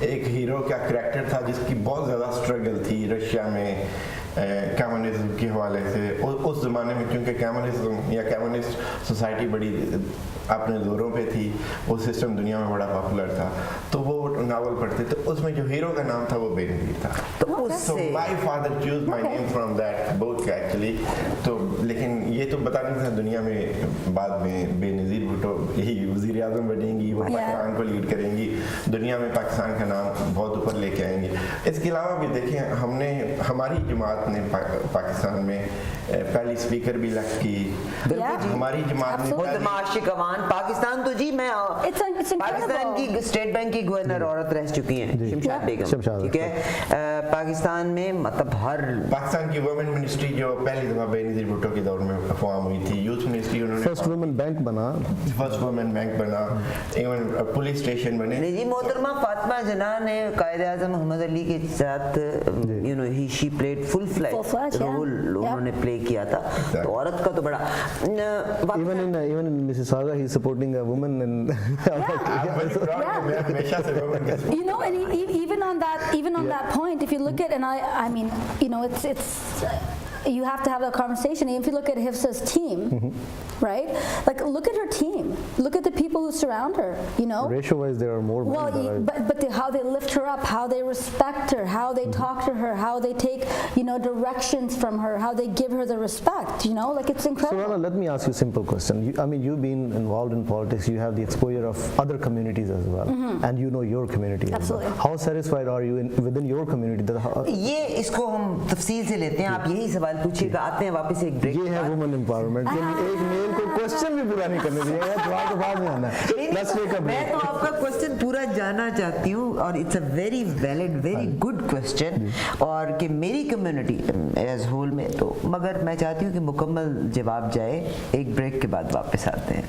एक हीरो का करैक्टर था जिसकी बहुत ज़्यादा स्ट्रगल थी रशिया में कम्युनिज्म के हवाले से। उस ज़माने में क्योंकि कम्युनिज्म या कम्युनिस्ट सोसाइटी बड़ी अपने ज़ोरों पे थी, वो सिस्टम दुनिया में बड़ा पॉपुलर था, तो वो नावल पढ़ते, तो उसमें जो हीरो का नाम था वो बेनज़ीर था। So my father chose my name from that book actually। तो लेकिन ये तो बता नहीं था दुनिया में बाद में बेनज़ीर भुट्टो यही वज़ीर आज़म बनेंगी, वो पाकिस्तान को लीड करेंगी, दुनिया में पाकिस्तान का नाम बहुत ऊपर लेके आएंगी। इसके अलावा भी देखें, हमारी जमात ने पाकिस्तान में पहली स्पीकर भी इलेक्ट की, हमारी जमात ने पाकिस्तान तो जी मैं पाकिस्तान की स्टेट बैंक की गवर्नर औरत रह चुकी हैं, शमशाद बेगम, ठीक है। पाकिस्तान में मतलब हर पाकिस्तान की वुमेन मिनिस्ट्री जो पहली दफा बेनज़ीर भुट्टो के दौर में फॉर्म हुई थी, यूथ मिनिस्ट्री उन्होंने फर्स्ट वुमेन बैंक बना, इवन पुलिस स्टेशन बने। नहीं जी, मोहतरमा फातिमा जना ने कायदे आज़म मोहम्मद अली के साथ you know she played full flash role उन्होंने प्ले किया था, तो औरत का तो बड़ा even in Mississauga he is supporting a woman and You know, and even on that point, if you look at, and I mean, you know, it's you have to have a conversation. If you look at Hifsa's team, right? Like, look at her team. Look at the people who surround her. You know, ratio-wise, there are more women. Well, but how they lift her up, how they respect her, how they talk to her, how they take, you know, directions from her, how they give her the respect. You know, like, it's incredible. So Rana, let me ask you a simple question. I mean, you've been involved in politics. You have the exposure of other communities as well, and you know your community. Absolutely. As well. How satisfied are you within your community? ये इसको हम तफसील से लेते हैं, आप यही सवाल पूछिएगा, आते हैं वापस एक ब्रेक। ये है वुमेन एम्पावरमेंट, एक मेल को क्वेश्चन भी पूरा नहीं करने दिया, जवाब तो बाद में आना है। Let's take a break. मैं तो आपका क्वेश्चन पूरा जानना चाहती हूँ, और it's a very valid, very good question, और कि मेरी कम्युनिटी एज होल में तो, मगर मैं चाहती हूँ कि मुकम्मल जवाब जाए। एक ब्रेक के बाद वापस आते हैं।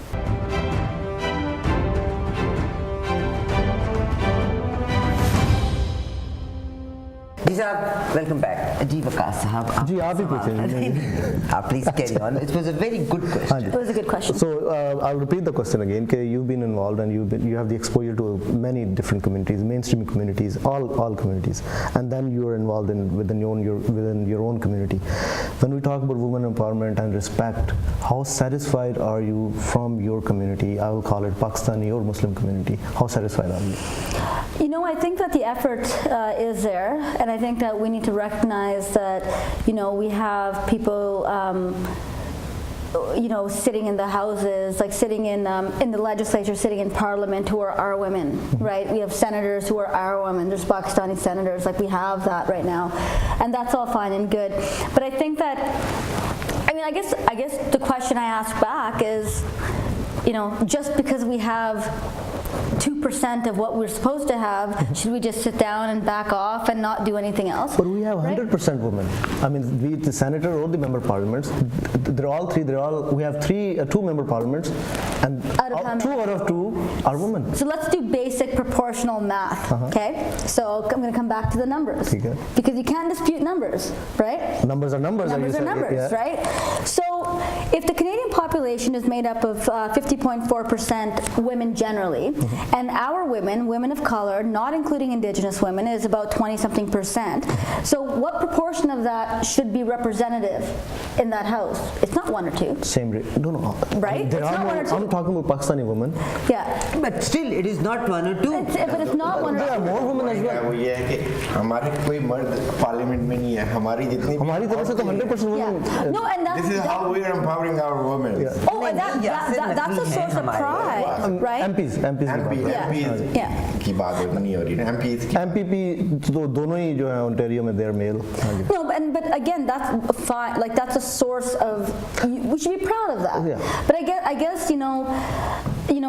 जी साहब, वेलकम बैक। जी वकास साहब, जी आप ही पूछें। आप please carry on. It was a very good question. It was a good question. So I'll repeat the question again. You've been involved and you have the exposure to many different communities, mainstream communities, all communities, and then you are involved within your own community. When we talk about women empowerment and respect, how satisfied are you from your community? I will call it Pakistani or Muslim community. How satisfied are you? You know, I think that the effort is there, and I think that we need to recognize that, you know, we have people sitting in the houses, like sitting in the legislature, sitting in parliament, who are our women, right? We have senators who are our women. There's Pakistani senators, like we have that right now, and that's all fine and good. But I think that, I guess the question I ask back is, just because we have 2% of what we're supposed to have, should we just sit down and back off and not do anything else? But we have 100% women. I mean, be it the senator or the member parliaments, we have two member parliaments, and 2 out of 2 are women. So let's do basic proportional math, okay? So I'm going to come back to the numbers, Okay. because you can't dispute numbers, right? Numbers are numbers. Numbers are numbers, yeah. right? So if the Canadian population is made up of 50.4% women generally, and our women of color, not including Indigenous women, is about 20-something%. So what proportion of that should be representative in that house? It's not 1 or 2. Same rate. No. Right? There It's are not 1 or 2. I'm talking about Pakistani women. Yeah. But still, it is not 1 or 2. But it's not 1 or 2. There are more women as well. वो ये है कि हमारे कोई मर्द parliament में नहीं है, हमारी जितनी हमारी तरफ से तो 100% women. Yeah. No, and This is how we are empowering our women. Yeah. Oh, and that's a source of pride, right? MPs की बात। Yeah. की बात नहीं हो रही ना, MPs की। MPP तो दोनों ही जो है ओंटारियो में they are male। No, but again, that's fine. Like that's a source of. We should be proud of that. Yeah. But I guess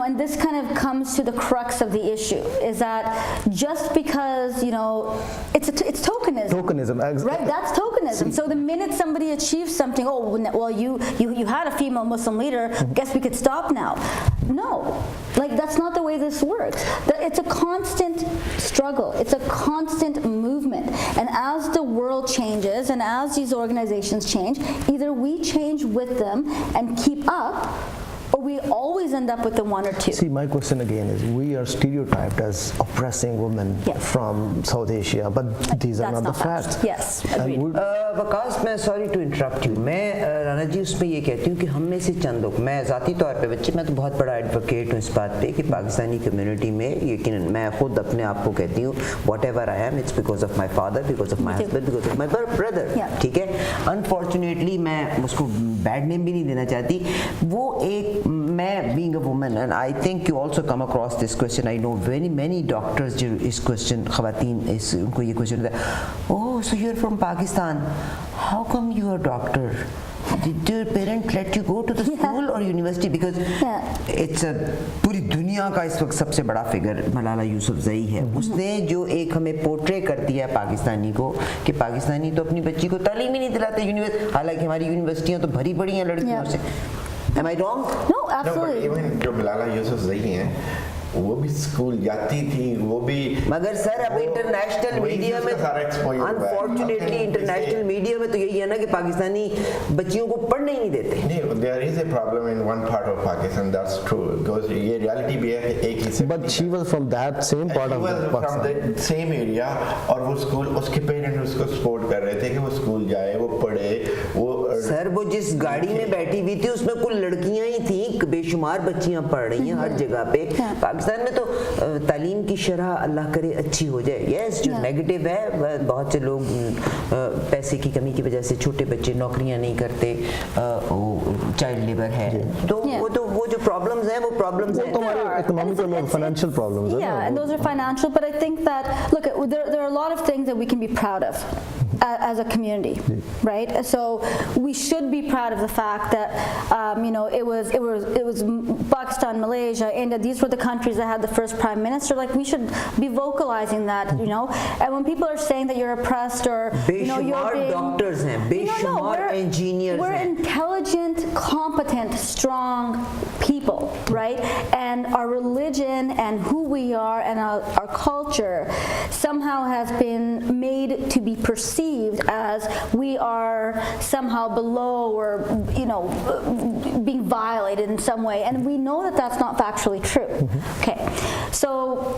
and this kind of comes to the crux of the issue, is that just because it's tokenism. Tokenism, right? That's tokenism. So the minute somebody achieves something, well, you had a female Muslim leader, guess we could stop now. No, like that's not the way this works. It's a constant struggle. It's a constant movement. And as the world changes and as these organizations change, either we change with them and keep up, or we always end up with the 1 or 2. See, my question again is, we are stereotyped as oppressing women from South Asia, but these are not the facts. Yes, agreed. Waqas, मैं sorry to interrupt you, मैं राना जी उसमें ये कहती हूँ कि हम में से चंद लोग, मैं ज़ाती तौर पे बच्चे, मैं तो बहुत बड़ा एडवोकेट हूँ इस बात पे कि पाकिस्तानी कम्युनिटी में यकीनन मैं खुद अपने आप को कहती हूँ what ever I am, it's because of my father, because of my husband, because of my brother, ठीक है। अनफॉर्चुनेटली मैं उसको बैड नेम भी नहीं देना चाहती, वो एक मैं being a woman, and I think you also come across this question, I know very many doctors जो इस क्वेश्चन खवातीन उनको ये क्वेश्चन होता है, oh so you are from Pakistan, how come you are a doctor? Did your parent let you go to the school or university? Because it's a पूरी दुनिया का इस वक्त सबसे बड़ा फिगर मलाला यूसुफजई है। उसने जो एक हमें पोर्ट्रे कर दिया पाकिस्तानी को कि पाकिस्तानी तो अपनी बच्ची को तालीम ही नहीं दिलाते यूनिवर्सिटी, हालांकि हमारी यूनिवर्सिटियां तो भरी पड़ी हैं लड़कियों से। Am I wrong? No, absolutely. No, but even जो मलाला यूसुफजई हैं वो भी स्कूल जाती थी, वो भी, मगर सर अब इंटरनेशनल मीडिया में, अनफॉर्चुनेटली इंटरनेशनल मीडिया में तो यही है ना कि पाकिस्तानी बच्चियों को पढ़ने ही नहीं देते। नहीं, there is a problem in one part of Pakistan, that's true, because ये reality भी है कि एक ही से, but she was from that same part of Pakistan, from the same area, और वो स्कूल, उसके पेरेंट्स उसको सपोर्ट कर रहे थे कि वो स्कूल जाए, वो पढ़े, वो सर वो जिस गाड़ी में बैठी हुई थी उसमें कुल लड़कियां ही थी, बेशुमार बच्चियां पढ़ रही हैं हर जगह पे। पाकिस्तान में तो तालीम की शरह अल्लाह करे अच्छी हो जाए, यस जो नेगेटिव है, बहुत से लोग पैसे की कमी की वजह से छोटे बच्चे नौकरियां नहीं करते, चाइल्ड लेबर है, तो वो जो प्रॉब्लम्स हैं वो प्रॉब्लम्स हैं, हमारे इकोनॉमिक और फाइनेंशियल प्रॉब्लम्स हैं। Yeah, and those are financial, but I think that, look, there are a lot of things that we can be proud of as a community, right? So we should be proud of the fact that it was Pakistan, Malaysia, India. These were the countries that had the first prime minister. Like we should be vocalizing that, And when people are saying that you're oppressed or you're being doctors हैं, बेशुमार engineers we're हैं, intelligent, competent, strong people, right? And our religion and who we are and our culture somehow has been made to be perceived as we are somehow below or being violated in some way, and we know that that's not factually true. Okay, so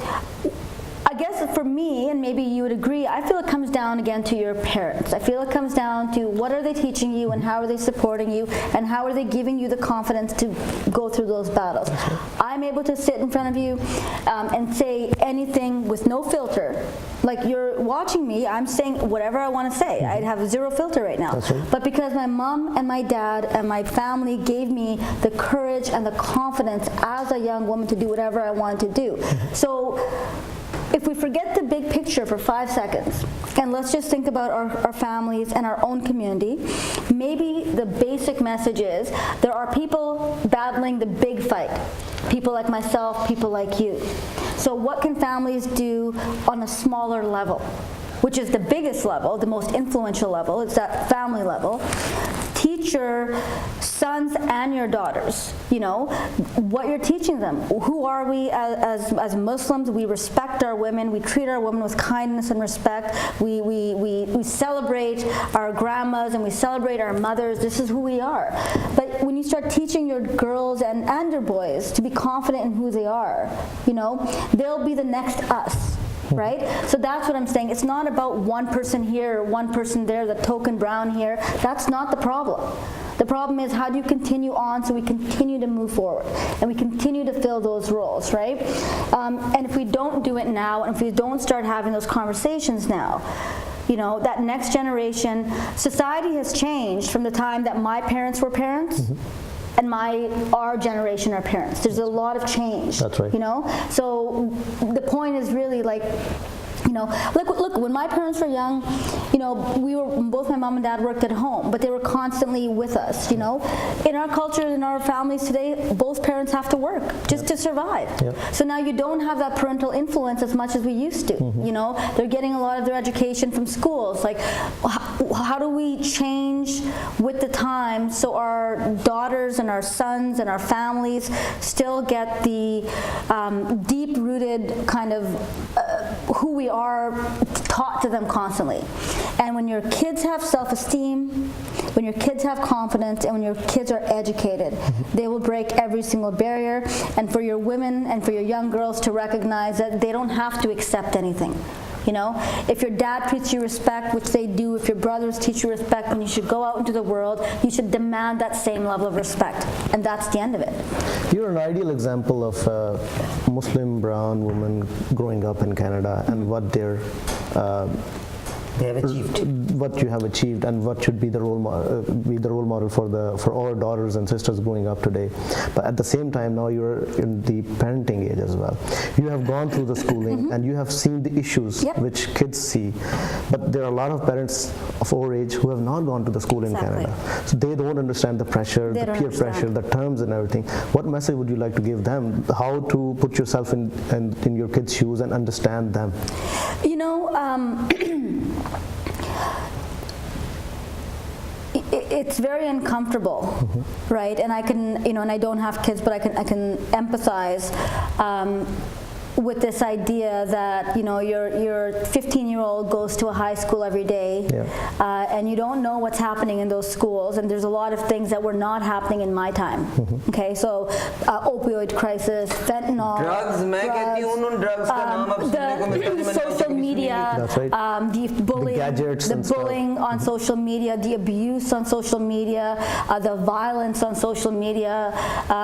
guess for me, and maybe you would agree, I feel it comes down again to your parents. I feel it comes down to what are they teaching you and how are they supporting you and how are they giving you the confidence to go through those battles. I'm able to sit in front of you and say anything with no filter. Like you're watching me, I'm saying whatever I want to say. I'd have zero filter right now. That's right. But because my mom and my dad and my family gave me the courage and the confidence as a young woman to do whatever I wanted to do. So if we forget the big picture for 5 seconds, and let's just think about our families and our own community, maybe the basic message is there are people battling the big fight. People like myself, people like you. So what can families do on a smaller level, which is the biggest level, the most influential level, it's that family level. Teach your sons and your daughters, you know, what you're teaching them. Who are we as Muslims? We respect our women. We treat our women with kindness and respect. We celebrate our grandmas and we celebrate our mothers. This is who we are. But when you start teaching your girls and your boys to be confident in who they are, you know, they'll be the next us. Right? So that's what I'm saying. It's not about one person here or one person there, the token brown here. That's not the problem. The problem is how do you continue on so we continue to move forward and we continue to fill those roles, right? And if we don't do it now and if we don't start having those conversations now, you know, that next generation, society has changed from the time that my parents were parents. And our generation, our parents. There's a lot of change. That's right. You know, so the point is really like, you know, look, when my parents were young, you know, both my mom and dad worked at home, but they were constantly with us, you know. In our culture, in our families today, both parents have to work just to survive. So now you don't have that parental influence as much as we used to, you know. They're getting a lot of their education from schools. Like, how do we change with the time so our daughters and our sons and our families still get the deep-rooted kind of who we are taught to them constantly. And when your kids have self-esteem, when your kids have confidence, and when your kids are educated, they will break every single barrier. And for your women and for your young girls to recognize that they don't have to accept anything. You know, if your dad treats you respect, which they do, if your brothers teach you respect, then you should go out into the world, you should demand that same level of respect. And that's the end of it. You're an ideal example of a Muslim brown woman growing up in Canada and what they have achieved, what you have achieved, and what should be the role model for all our daughters and sisters growing up today. But at the same time, now you're in the parenting age as well. You have gone through the schooling and you have seen the issues which kids see. But there are a lot of parents of our age who have not gone to the school in Canada, so they don't understand the pressure, the peer pressure, the terms and everything. What message would you like to give them? How to put yourself in your kids' shoes and understand them? You know, it's very uncomfortable, right? And I can, you know, and I don't have kids, but I can empathize with this idea that, you know, your 15-year-old goes to a high school every day, and you don't know what's happening in those schools, and there's a lot of things that were not happening in my time. Okay, so opioid crisis, fentanyl, the social media, the bullying on social media, the abuse on social media, the violence on social media,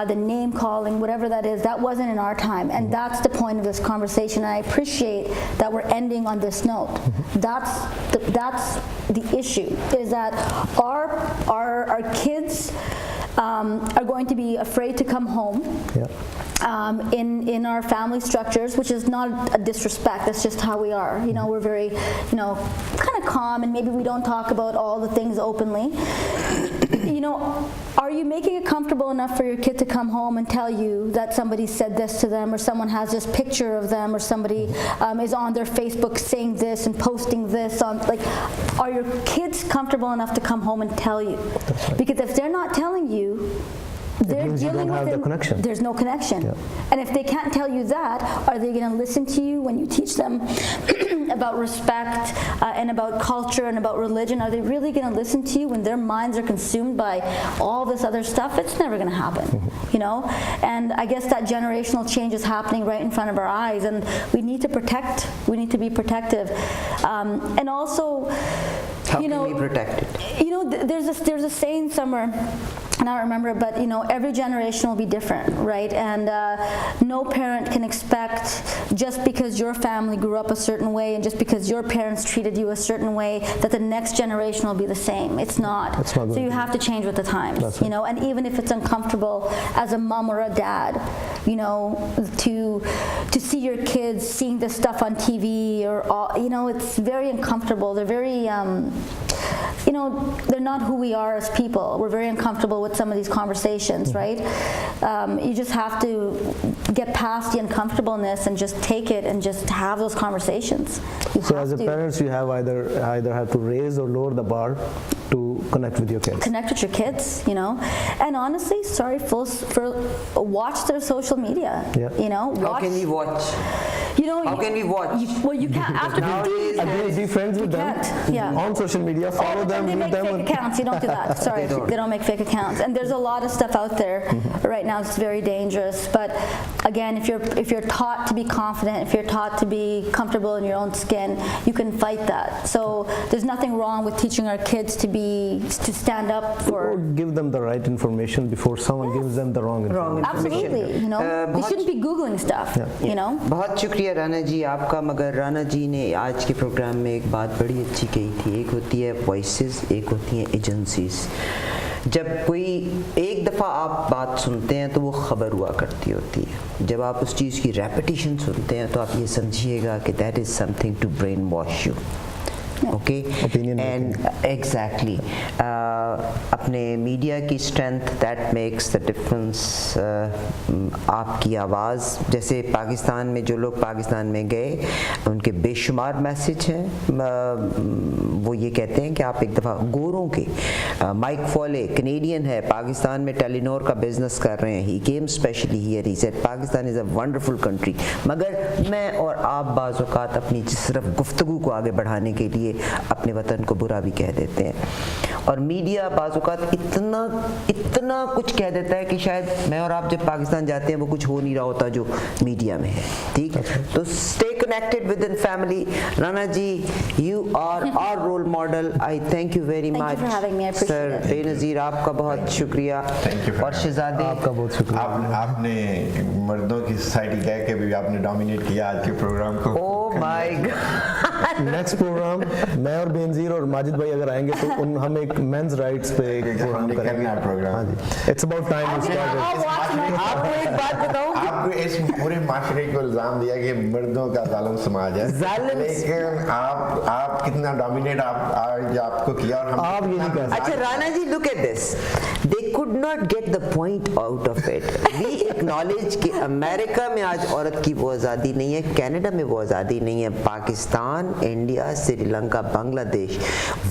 the name calling, whatever that is, that wasn't in our time, and that's the point of this conversation. And I appreciate that we're ending on this note. That's the issue, is that our kids are going to be afraid to come home. In our family structures, which is not a disrespect, that's just how we are. You know, we're very, you know, kind of calm, and maybe we don't talk about all the things openly. You know, are you making it comfortable enough for your kid to come home and tell you that somebody said this to them, or someone has this picture of them, or somebody is on their Facebook saying this and posting this on, like, are your kids comfortable enough to come home and tell you? Because if they're not telling you, they're means you dealing don't have with the connection. There's no connection. And if they can't tell you that, are they going to listen to you when you teach them about respect and about culture and about religion? Are they really going to listen to you when their minds are consumed by all this other stuff? It's never going to happen, you know? And I guess that generational change is happening right in front of our eyes, and we need to protect, we need to be protective. And also, How can we protect it? you know, there's a saying somewhere, and I don't remember it, but you know, every generation will be different, right? And no parent can expect, just because your family grew up a certain way and just because your parents treated you a certain way, that the next generation will be the same. It's not. That's not so you have to change with the times, That's you know. And even if it's uncomfortable as a mom or a dad, you know, to see your kids seeing this stuff on TV or all, you know, it's very uncomfortable. They're very you know, they're not who we are as people. We're very uncomfortable with some of these conversations, right? You just have to get past the uncomfortableness and just take it and just have those conversations. So as a parents, you have either have to raise or lower the bar to connect with your kids. Connect with your kids, you know, and honestly, sorry, for watch their social media. Yeah. You know, How can we watch? You know, How can we watch? Well, you can't after 15 Again, be friends with them on social media, follow them, They meet make them. fake accounts. You don't do that. Sorry, they don't make fake accounts. And there's a lot of stuff out there right now. It's very dangerous. But again, if you're taught to be confident, if you're taught to be comfortable in your own skin, you can fight that. So there's nothing wrong with teaching our kids to stand up Or for. give them the right information before someone gives them the wrong information. Absolutely, you know, they shouldn't be googling stuff. You know. बहुत शुक्रिया राना जी आपका। मगर राना जी ने आज के programme में एक बात बड़ी अच्छी कही थी। एक होती है वॉइसेस, एक होती हैं एजेंसीज। जब कोई एक दफ़ा आप बात सुनते हैं तो वो ख़बर हुआ करती होती है। जब आप उस चीज़ की रेपिटेशन सुनते हैं तो आप ये समझिएगा कि that is something to brain wash you. Okay and exactly अपने मीडिया की strength that makes the difference. आपकी आवाज़, जैसे पाकिस्तान में जो लोग पाकिस्तान में गए उनके बेशुमार मैसेज हैं। वो ये कहते हैं कि आप एक दफ़ा गोरों के माइक फॉले कैनेडियन है, पाकिस्तान में टेलीनोर का बिजनेस कर रहे हैं। He came specially here, he said Pakistan is a wonderful country. मगर मैं और आप बाज़ औक़ात अपनी सिर्फ गुफ्तगू को आगे बढ़ाने के लिए अपने वतन को बुरा भी कह देते हैं। और मीडिया बाज़ औक़ात इतना कुछ कह देता है कि शायद मैं और आप जब पाकिस्तान जाते हैं वो कुछ हो नहीं रहा होता जो मीडिया में है। ठीक, तो stay connected with in family. Rana ji, you are our role model. I thank you very much sir. Benazir आपका बहुत शुक्रिया। और शहजादे आपका बहुत शुक्रिया। आपने मर्दों की सोसाइटी कह के भी आपने डोमिनेट किया आज के प्रोग्राम को। Oh my God. Next programme मैं और बेनज़ीर और माजिद भाई अगर आएंगे तो हम एक मेंस राइट्स पे एक प्रोग्राम करेंगे। हाँ जी, it's about time we started. आपको एक बात बताऊं, आपको इस पूरे माशरे को इल्जाम दिया कि मर्दों का जालिम समाज है, लेकिन आप कितना डोमिनेट आज आपको किया और हम आप ये नहीं कह सकते। अच्छा Rana ji, look at this, they could not get the point out of it. We acknowledge कि अमेरिका में आज औरत की वो आज़ादी नहीं है, कनाडा में वो आज़ादी नहीं है, पाकिस्तान, इंडिया, श्रीलंका, बांग्लादेश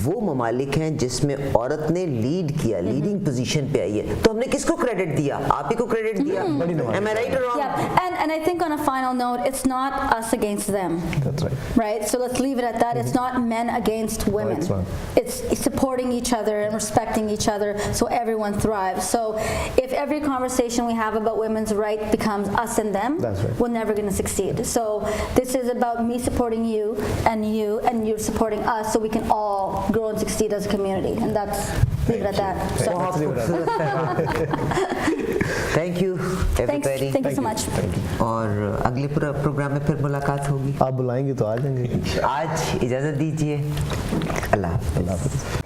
वो ममालिक हैं जिसमें औरत ने लीड किया, लीडिंग पोजीशन पे आई है। तो हमने किसको क्रेडिट दिया? आप ही को क्रेडिट दिया। Am I right or wrong? Yeah, and I think on a final note, it's not us against them. That's right. Right? So let's leave it at that. It's not men against women. it's not. It's supporting each other and respecting each other so everyone thrives. So if every conversation we have about women's rights becomes us and them, That's right. we're never going to succeed. So this is about me supporting you and you're supporting us so we can all grow and succeed as a community. And that's, leave it at that. So, thank you everybody. thank you so much. और अगले programme में फिर मुलाकात होगी। आप बुलाएंगे तो आ जाएंगे। आज इजाज़त दीजिए। अल्लाह हाफ़िज़।